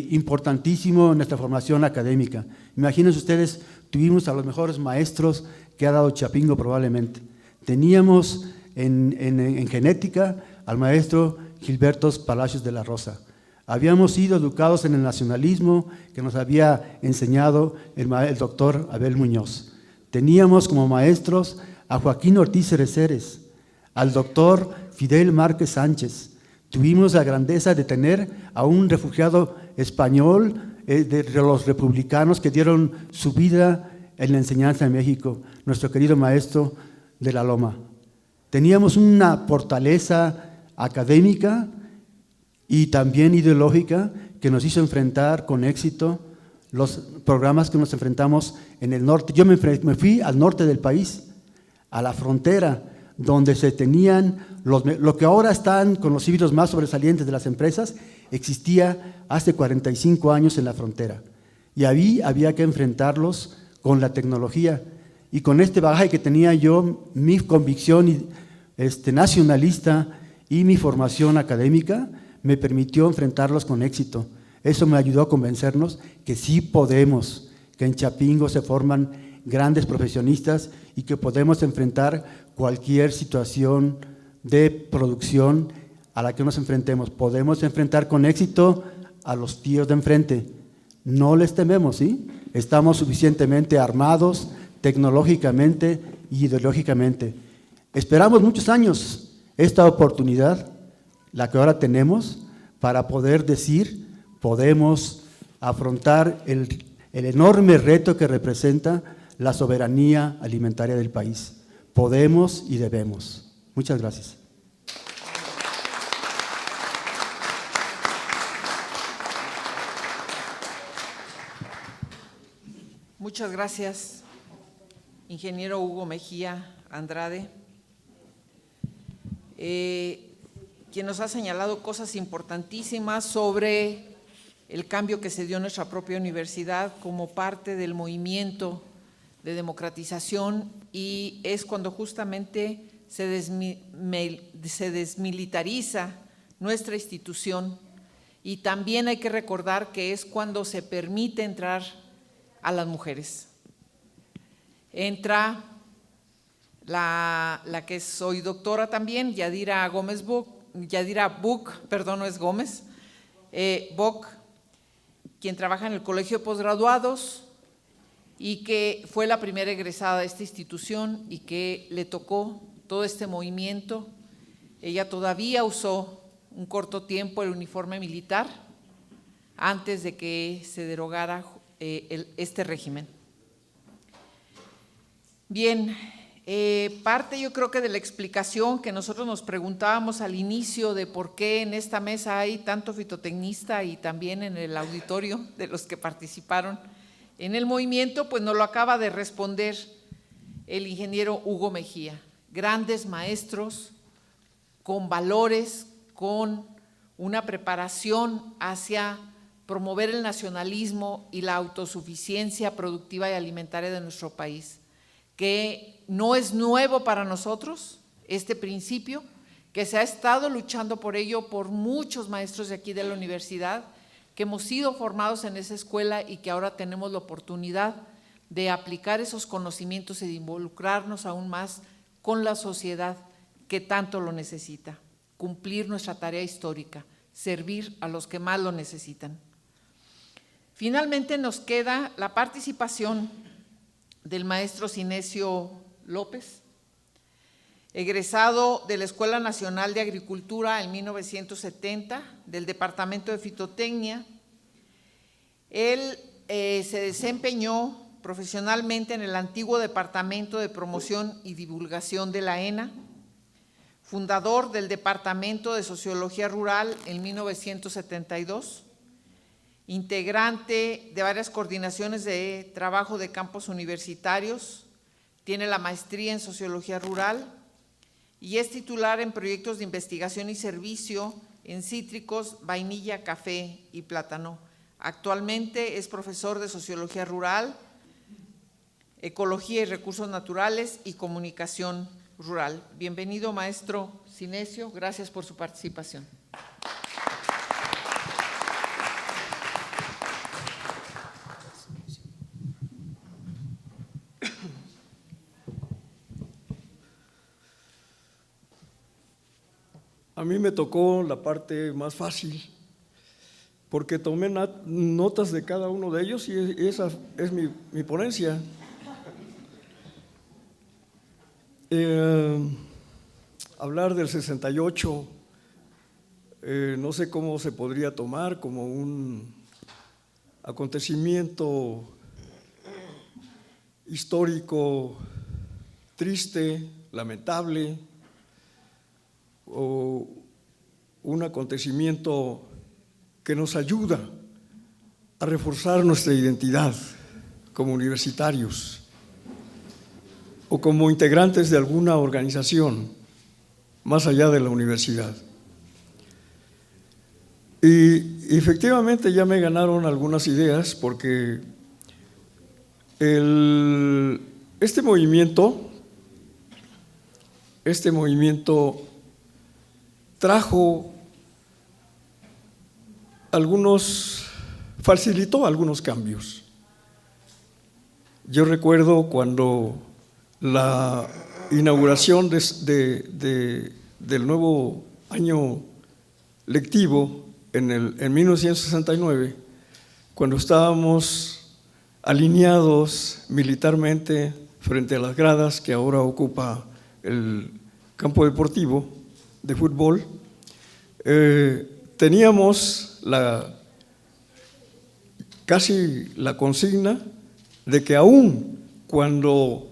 importantísimo en nuestra formación académica. Imagínense ustedes, tuvimos a los mejores maestros que ha dado Chapingo probablemente. Teníamos en genética al maestro Gilberto Palacios de la Rosa. Habíamos sido educados en el nacionalismo que nos había enseñado el doctor Abel Muñoz. Teníamos como maestros a Joaquín Ortiz Cereceres, al doctor Fidel Márquez Sánchez. Tuvimos la grandeza de tener a un refugiado español de los republicanos que dieron su vida en la enseñanza en México, nuestro querido maestro de la Loma. Teníamos una fortaleza académica y también ideológica que nos hizo enfrentar con éxito los programas que nos enfrentamos en el norte. Yo me fui al norte del país, a la frontera, donde se tenían lo que ahora están con los civilos más sobresalientes de las empresas, existía hace 45 años en la frontera. Y ahí había que enfrentarlos con la tecnología. Y con este bagaje que tenía yo, mi convicción nacionalista y mi formación académica, me permitió enfrentarlos con éxito. Eso me ayudó a convencernos que sí podemos, que en Chapingo se forman grandes profesionistas y que podemos enfrentar cualquier situación de producción a la que nos enfrentemos. Podemos enfrentar con éxito a los tíos de enfrente. No les tememos, ¿sí? Estamos suficientemente armados tecnológicamente y ideológicamente. Esperamos muchos años esta oportunidad, la que ahora tenemos, para poder decir, podemos afrontar el enorme reto que representa la soberanía alimentaria del país. Podemos y debemos. Muchas gracias. Muchas gracias, ingeniero Hugo Mejía Andrade, quien nos ha señalado cosas importantísimas sobre el cambio que se dio en nuestra propia universidad como parte del movimiento de democratización, y es cuando justamente se desmilitariza nuestra institución, y también hay que recordar que es cuando se permite entrar a las mujeres. Entra la que es hoy doctora también, Yadira Buc, perdón, no es Gómez, Boc, quien trabaja en el Colegio de Posgraduados y que fue la primera egresada de esta institución y que le tocó todo este movimiento. Ella todavía usó un corto tiempo el uniforme militar antes de que se derogara este régimen. Bien, parte yo creo que de la explicación que nosotros nos preguntábamos al inicio de por qué en esta mesa hay tanto fitotecnista y también en el auditorio de los que participaron en el movimiento, pues nos lo acaba de responder el ingeniero Hugo Mejía. Grandes maestros con valores, con una preparación hacia promover el nacionalismo y la autosuficiencia productiva y alimentaria de nuestro país, que no es nuevo para nosotros este principio, que se ha estado luchando por ello por muchos maestros de aquí de la universidad, que hemos sido formados en esa escuela y que ahora tenemos la oportunidad de aplicar esos conocimientos y de involucrarnos aún más con la sociedad que tanto lo necesita, cumplir nuestra tarea histórica, servir a los que más lo necesitan. Finalmente nos queda la participación del maestro Cinesio López, egresado de la Escuela Nacional de Agricultura en 1970, del Departamento de Fitotecnia. Él se desempeñó profesionalmente en el antiguo Departamento de Promoción y Divulgación de la ENA, fundador del Departamento de Sociología Rural en 1972, integrante de varias coordinaciones de trabajo de campos universitarios, tiene la maestría en Sociología Rural y es titular en proyectos de investigación y servicio en cítricos, vainilla, café y plátano. Actualmente es profesor de Sociología Rural, Ecología y Recursos Naturales y Comunicación Rural. Bienvenido, maestro Cinesio, gracias por su participación. A mí me tocó la parte más fácil, porque tomé notas de cada uno de ellos y esa es mi ponencia. Hablar del 68, no sé cómo se podría tomar como un acontecimiento histórico triste, lamentable, o un acontecimiento que nos ayuda a reforzar nuestra identidad como universitarios o como integrantes de alguna organización más allá de la universidad. Y efectivamente ya me ganaron algunas ideas porque este movimiento facilitó algunos cambios. Yo recuerdo cuando la inauguración del nuevo año lectivo en 1969, cuando estábamos alineados militarmente frente a las gradas que ahora ocupa el campo deportivo de fútbol, teníamos casi la consigna de que aún cuando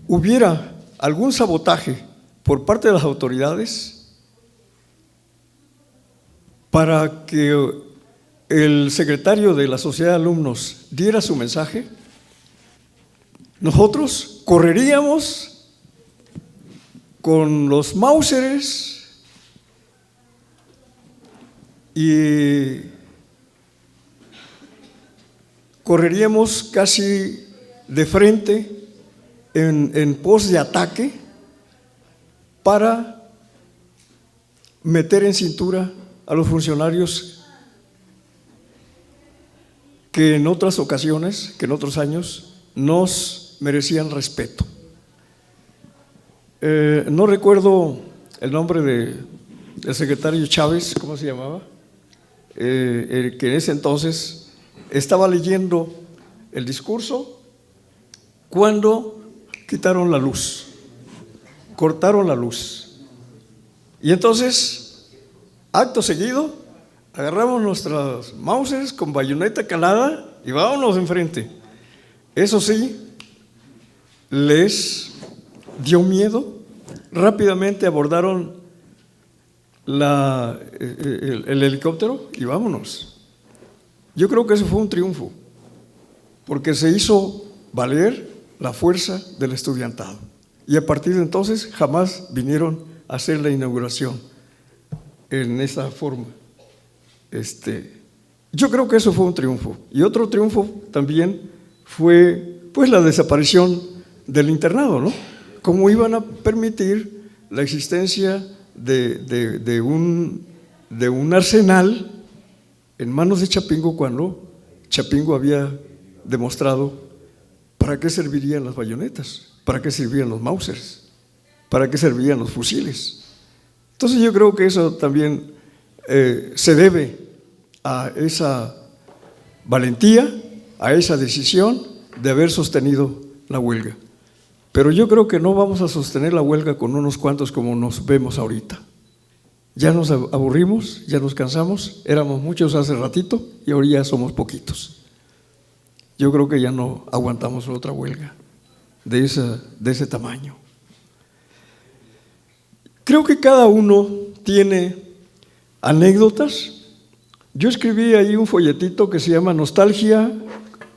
hubiera algún sabotaje por parte de las autoridades, para que el secretario de la Sociedad de Alumnos diera su mensaje, nosotros correríamos con los Mauseres y correríamos casi de frente en pos de ataque para meter en cintura a los funcionarios que en otras ocasiones, que en otros años, nos merecían respeto. No recuerdo el nombre del secretario Chávez, ¿cómo se llamaba? Que en ese entonces estaba leyendo el discurso cuando quitaron la luz, cortaron la luz. Y entonces, acto seguido, agarramos nuestras Mausers con bayoneta calada y vámonos enfrente. Eso sí, les dio miedo, rápidamente abordaron el helicóptero y vámonos. Yo creo que eso fue un triunfo, porque se hizo valer la fuerza del estudiantado. Y a partir de entonces jamás vinieron a hacer la inauguración en esa forma. Yo creo que eso fue un triunfo. Y otro triunfo también fue pues la desaparición del internado, ¿no? ¿Cómo iban a permitir la existencia de un arsenal en manos de Chapingo cuando Chapingo había demostrado para qué servirían las bayonetas, para qué servían los Mausers, para qué servían los fusiles? Entonces yo creo que eso también se debe a esa valentía, a esa decisión de haber sostenido la huelga. Pero yo creo que no vamos a sostener la huelga con unos cuantos como nos vemos ahorita. Ya nos aburrimos, ya nos cansamos, éramos muchos hace ratito y ahora ya somos poquitos. Yo creo que ya no aguantamos otra huelga de ese tamaño. Creo que cada uno tiene anécdotas. Yo escribí ahí un folletito que se llama Nostalgia,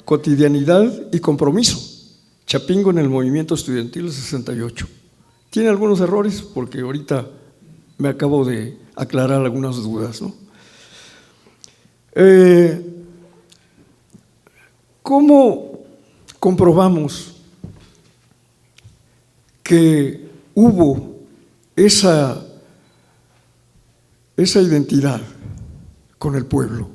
Cotidianidad y Compromiso, Chapingo en el movimiento estudiantil del 68. Tiene algunos errores porque ahorita me acabo de aclarar algunas dudas, ¿no? ¿Cómo comprobamos que hubo esa identidad con el pueblo?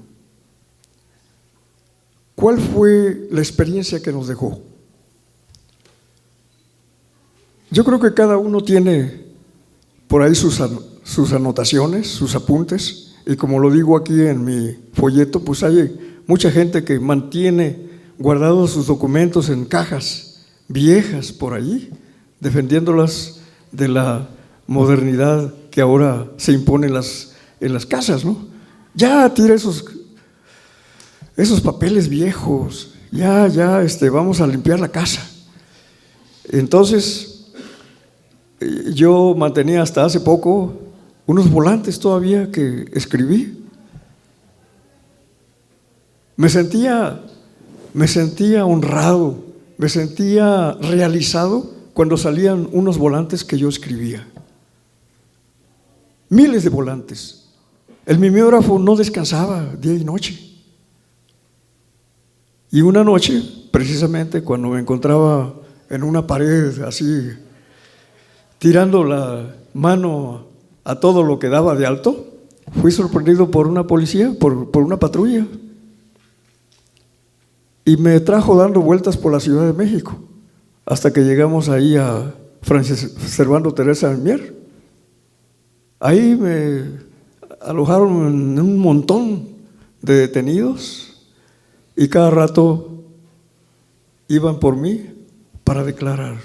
¿Cuál fue la experiencia que nos dejó? Yo creo que cada uno tiene por ahí sus anotaciones, sus apuntes, y como lo digo aquí en mi folleto, pues hay mucha gente que mantiene guardados sus documentos en cajas viejas por ahí, defendiéndolas de la modernidad que ahora se impone en las casas, ¿no? Ya tira esos papeles viejos, ya, vamos a limpiar la casa. Entonces, yo mantenía hasta hace poco unos volantes todavía que escribí. Me sentía honrado, me sentía realizado cuando salían unos volantes que yo escribía. Miles de volantes. El mimeógrafo no descansaba día y noche. Y una noche, precisamente cuando me encontraba en una pared así, tirando la mano a todo lo que daba de alto, fui sorprendido por una policía, por una patrulla. Y me trajo dando vueltas por la Ciudad de México, hasta que llegamos ahí a Servando Teresa de Mier. Ahí me alojaron en un montón de detenidos y cada rato iban por mí para declarar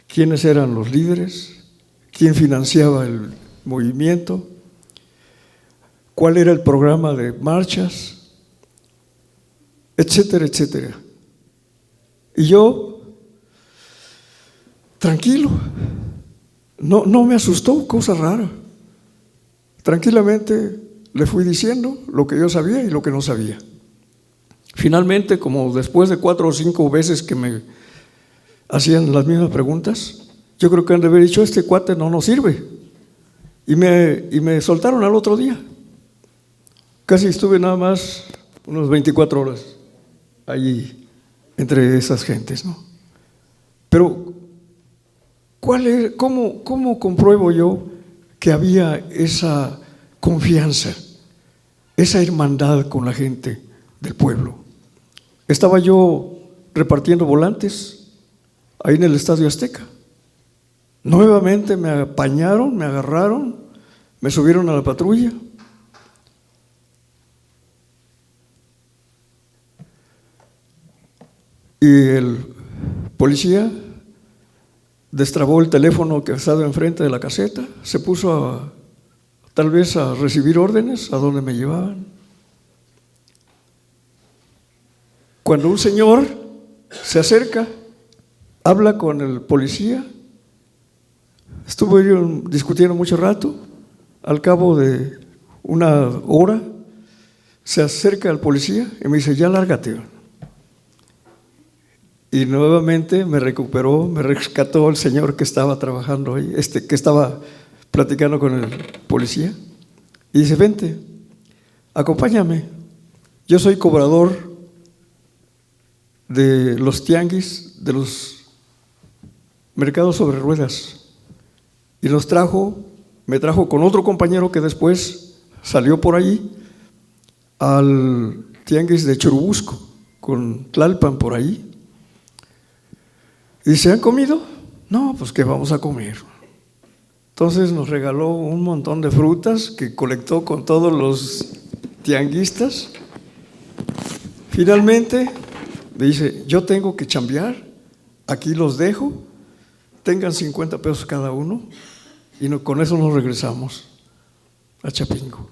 quiénes eran los líderes, quién financiaba el movimiento, cuál era el programa de marchas, etcétera, etcétera. Y yo, tranquilo, no me asustó, cosa rara. Tranquilamente le fui diciendo lo que yo sabía y lo que no sabía. Finalmente, como después de 4 o 5 veces que me hacían las mismas preguntas, yo creo que han de haber dicho, este cuate no nos sirve. Y me soltaron al otro día. Casi estuve nada más unos 24 horas allí entre esas gentes, ¿no? Pero, ¿cómo compruebo yo que había esa confianza, esa hermandad con la gente del pueblo? Estaba yo repartiendo volantes ahí en el Estadio Azteca. Nuevamente me apañaron, me agarraron, me subieron a la patrulla. Y el policía destrabó el teléfono que estaba enfrente de la caseta, se puso tal vez a recibir órdenes a donde me llevaban. Cuando un señor se acerca, habla con el policía, estuve yo discutiendo mucho rato, al cabo de una hora, se acerca el policía y me dice, ya lárgate. Y nuevamente me rescató el señor que estaba trabajando ahí, que estaba platicando con el policía, y dice, vente, acompáñame, yo soy cobrador de los tianguis, de los mercados sobre ruedas, y me trajo con otro compañero que después salió por ahí al tianguis de Churubusco, con Tlalpan por ahí. Y dice, ¿han comido? No, pues ¿qué vamos a comer? Entonces nos regaló un montón de frutas que colectó con todos los tianguistas. Finalmente me dice, yo tengo que chambear, aquí los dejo, tengan 50 pesos cada uno, y con eso nos regresamos a Chapingo.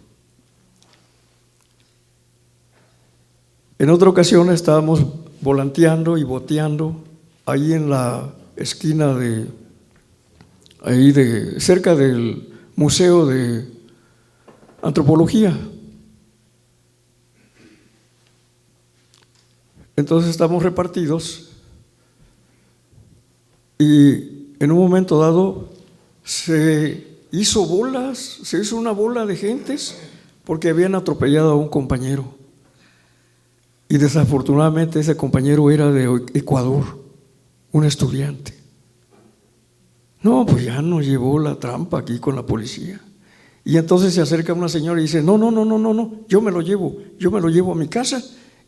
En otra ocasión estábamos volanteando y boteando ahí en la esquina cerca del Museo de Antropología. Entonces estamos repartidos y en un momento dado se hizo una bola de gentes porque habían atropellado a un compañero. Y desafortunadamente ese compañero era de Ecuador, un estudiante. No, pues ya nos llevó la trampa aquí con la policía. Y entonces se acerca una señora y dice, no, yo me lo llevo a mi casa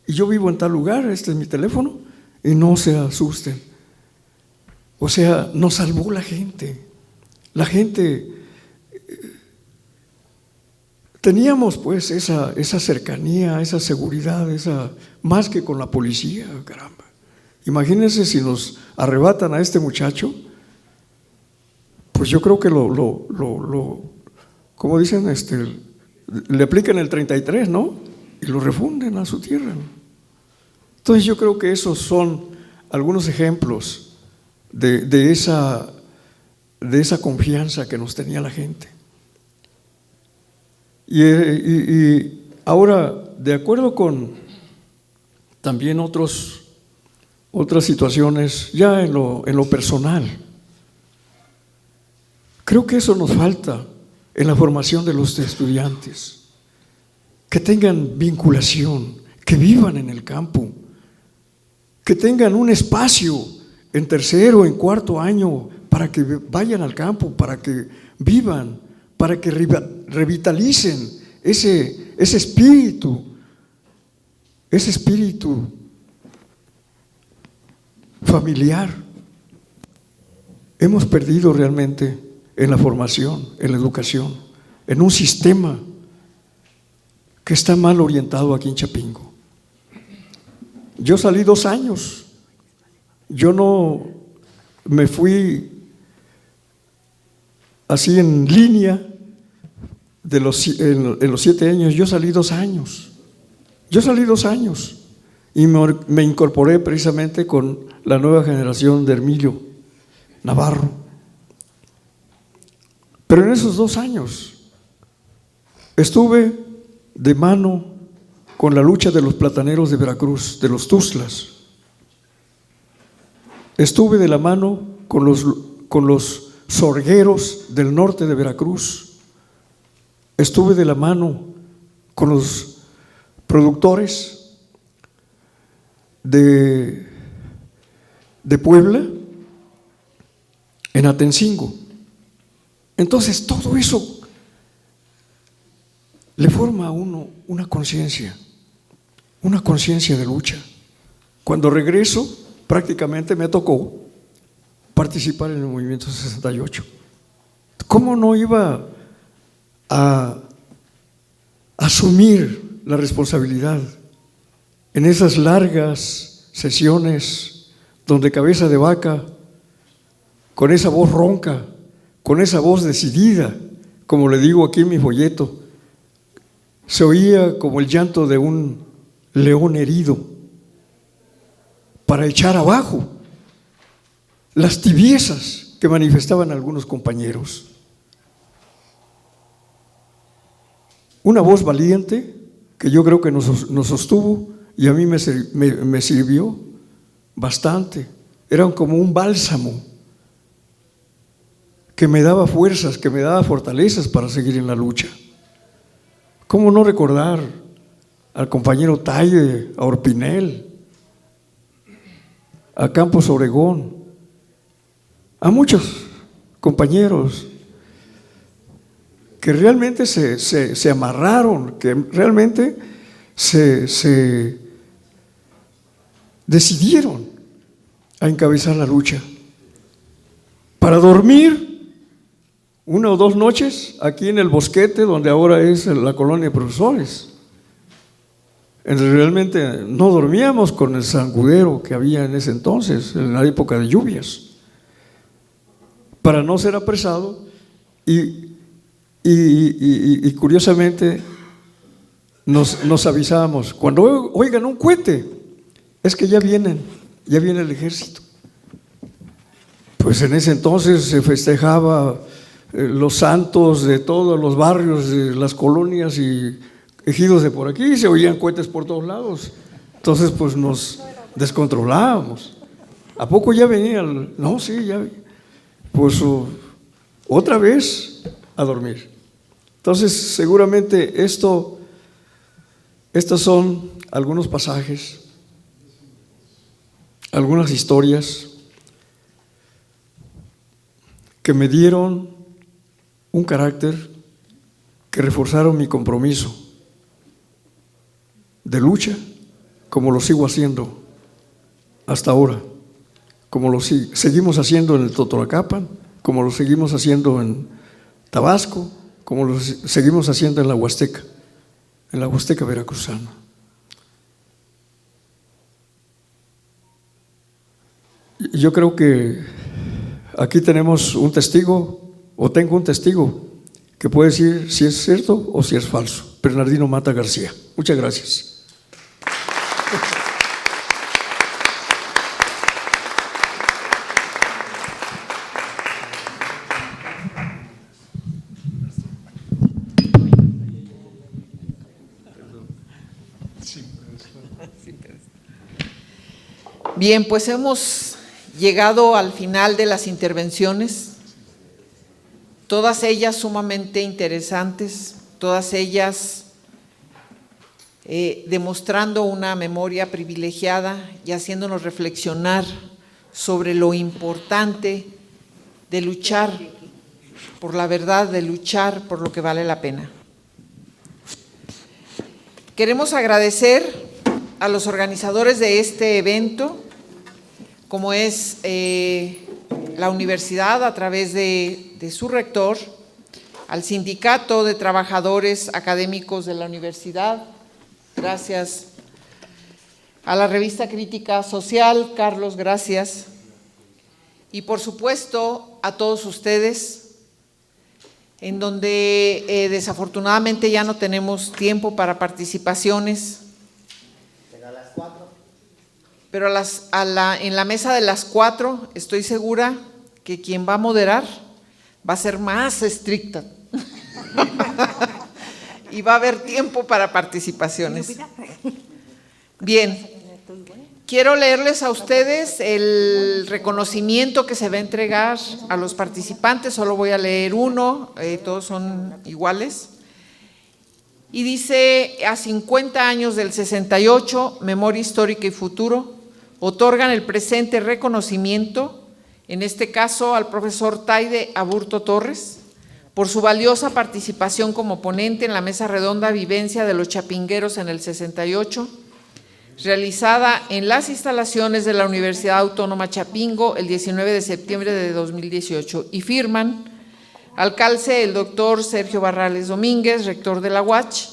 y yo vivo en tal lugar, este es mi teléfono, y no se asusten. O sea, nos salvó la gente. La gente, teníamos pues esa cercanía, esa seguridad, más que con la policía, caramba. Imagínense si nos arrebatan a este muchacho, pues yo creo que como dicen, le aplican el 33, ¿no? Y lo refunden a su tierra. Entonces yo creo que esos son algunos ejemplos de esa confianza que nos tenía la gente. Y ahora, de acuerdo con también otras situaciones, ya en lo personal, creo que eso nos falta en la formación de los estudiantes, que tengan vinculación, que vivan en el campo, que tengan un espacio en tercero, en cuarto año, para que vayan al campo, para que vivan, para que revitalicen ese espíritu familiar. Hemos perdido realmente en la formación, en la educación, en un sistema que está mal orientado aquí en Chapingo. Yo salí 2 años, yo no me fui así en línea en los 7 años, yo salí 2 años. Y me incorporé precisamente con la nueva generación de Hermilio Navarro. Pero en esos 2 años estuve de mano con la lucha de los plataneros de Veracruz, de los Tuxtlas. Estuve de la mano con los sorgueros del norte de Veracruz. Estuve de la mano con los productores de Puebla en Atencingo. Entonces todo eso le forma a uno una conciencia de lucha. Cuando regreso, prácticamente me tocó participar en el movimiento 68. ¿Cómo no iba a asumir la responsabilidad en esas largas sesiones donde Cabeza de Vaca, con esa voz ronca, con esa voz decidida, como le digo aquí en mi folleto, se oía como el llanto de un león herido para echar abajo las tibiezas que manifestaban algunos compañeros? Una voz valiente que yo creo que nos sostuvo y a mí me sirvió bastante. Era como un bálsamo que me daba fuerzas, que me daba fortalezas para seguir en la lucha. ¿Cómo no recordar al compañero Taide, a Orpinel, a Campos Obregón, a muchos compañeros que realmente se amarraron, que realmente se decidieron a encabezar la lucha para dormir 1 o 2 noches aquí en el Bosquete, donde ahora es la colonia de profesores. Realmente no dormíamos con el zangudero que había en ese entonces, en la época de lluvias, para no ser apresado y curiosamente nos avisábamos, cuando oigan un cohete, es que ya viene el ejército. Pues en ese entonces se festejaba los santos de todos los barrios, de las colonias y ejidos de por aquí, y se oían cohetes por todos lados. Entonces pues nos descontrolábamos. ¿A poco ya venía? No, sí, ya. Pues otra vez a dormir. Entonces seguramente estos son algunos pasajes, algunas historias que me dieron un carácter, que reforzaron mi compromiso de lucha, como lo sigo haciendo hasta ahora, como lo seguimos haciendo en el Totonacapan, como lo seguimos haciendo en Tabasco, como lo seguimos haciendo en la Huasteca veracruzana. Yo creo que aquí tenemos un testigo, o tengo un testigo, que puede decir si es cierto o si es falso. Bernardino Mata García. Muchas gracias. Bien, pues hemos llegado al final de las intervenciones, todas ellas sumamente interesantes, todas ellas demostrando una memoria privilegiada y haciéndonos reflexionar sobre lo importante de luchar por la verdad, de luchar por lo que vale la pena. Queremos agradecer a los organizadores de este evento, como es la universidad a través de su rector, al Sindicato de Trabajadores Académicos de la Universidad, gracias a la revista Crítica Social, Carlos, gracias, y por supuesto a todos ustedes, en donde desafortunadamente ya no tenemos tiempo para participaciones, pero en la mesa de las 4 estoy segura que quien va a moderar va a ser más estricta y va a haber tiempo para participaciones. Bien, quiero leerles a ustedes el reconocimiento que se va a entregar a los participantes, solo voy a leer uno, todos son iguales. Y dice, a 50 años del 68, Memoria Histórica y Futuro, otorgan el presente reconocimiento, en este caso al profesor Taide Aburto Torres, por su valiosa participación como ponente en la mesa redonda Vivencia de los Chapingueros en el 68, realizada en las instalaciones de la Universidad Autónoma Chapingo el 19 de septiembre de 2018, y firman al calce el doctor Sergio Barrales Domínguez, rector de la UACH,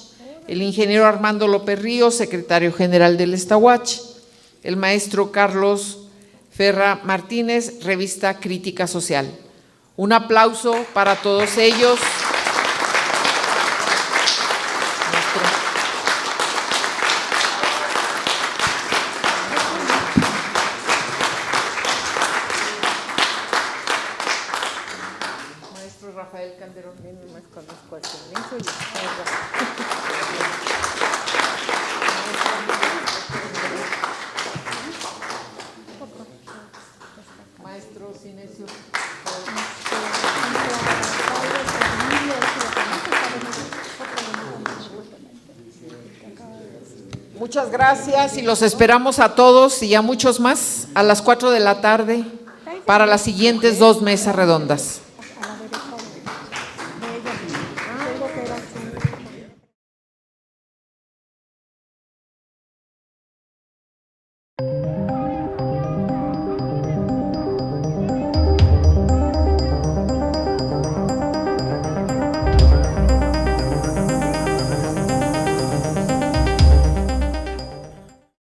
el ingeniero Armando López Ríos, secretario general del Estawach, el maestro Carlos Ferra Martínez, revista Crítica Social. Un aplauso para todos ellos. Maestro Rafael Calderón. Maestro Sinesio. Muchas gracias y los esperamos a todos y a muchos más a las 4 de la tarde para las siguientes 2 mesas redondas.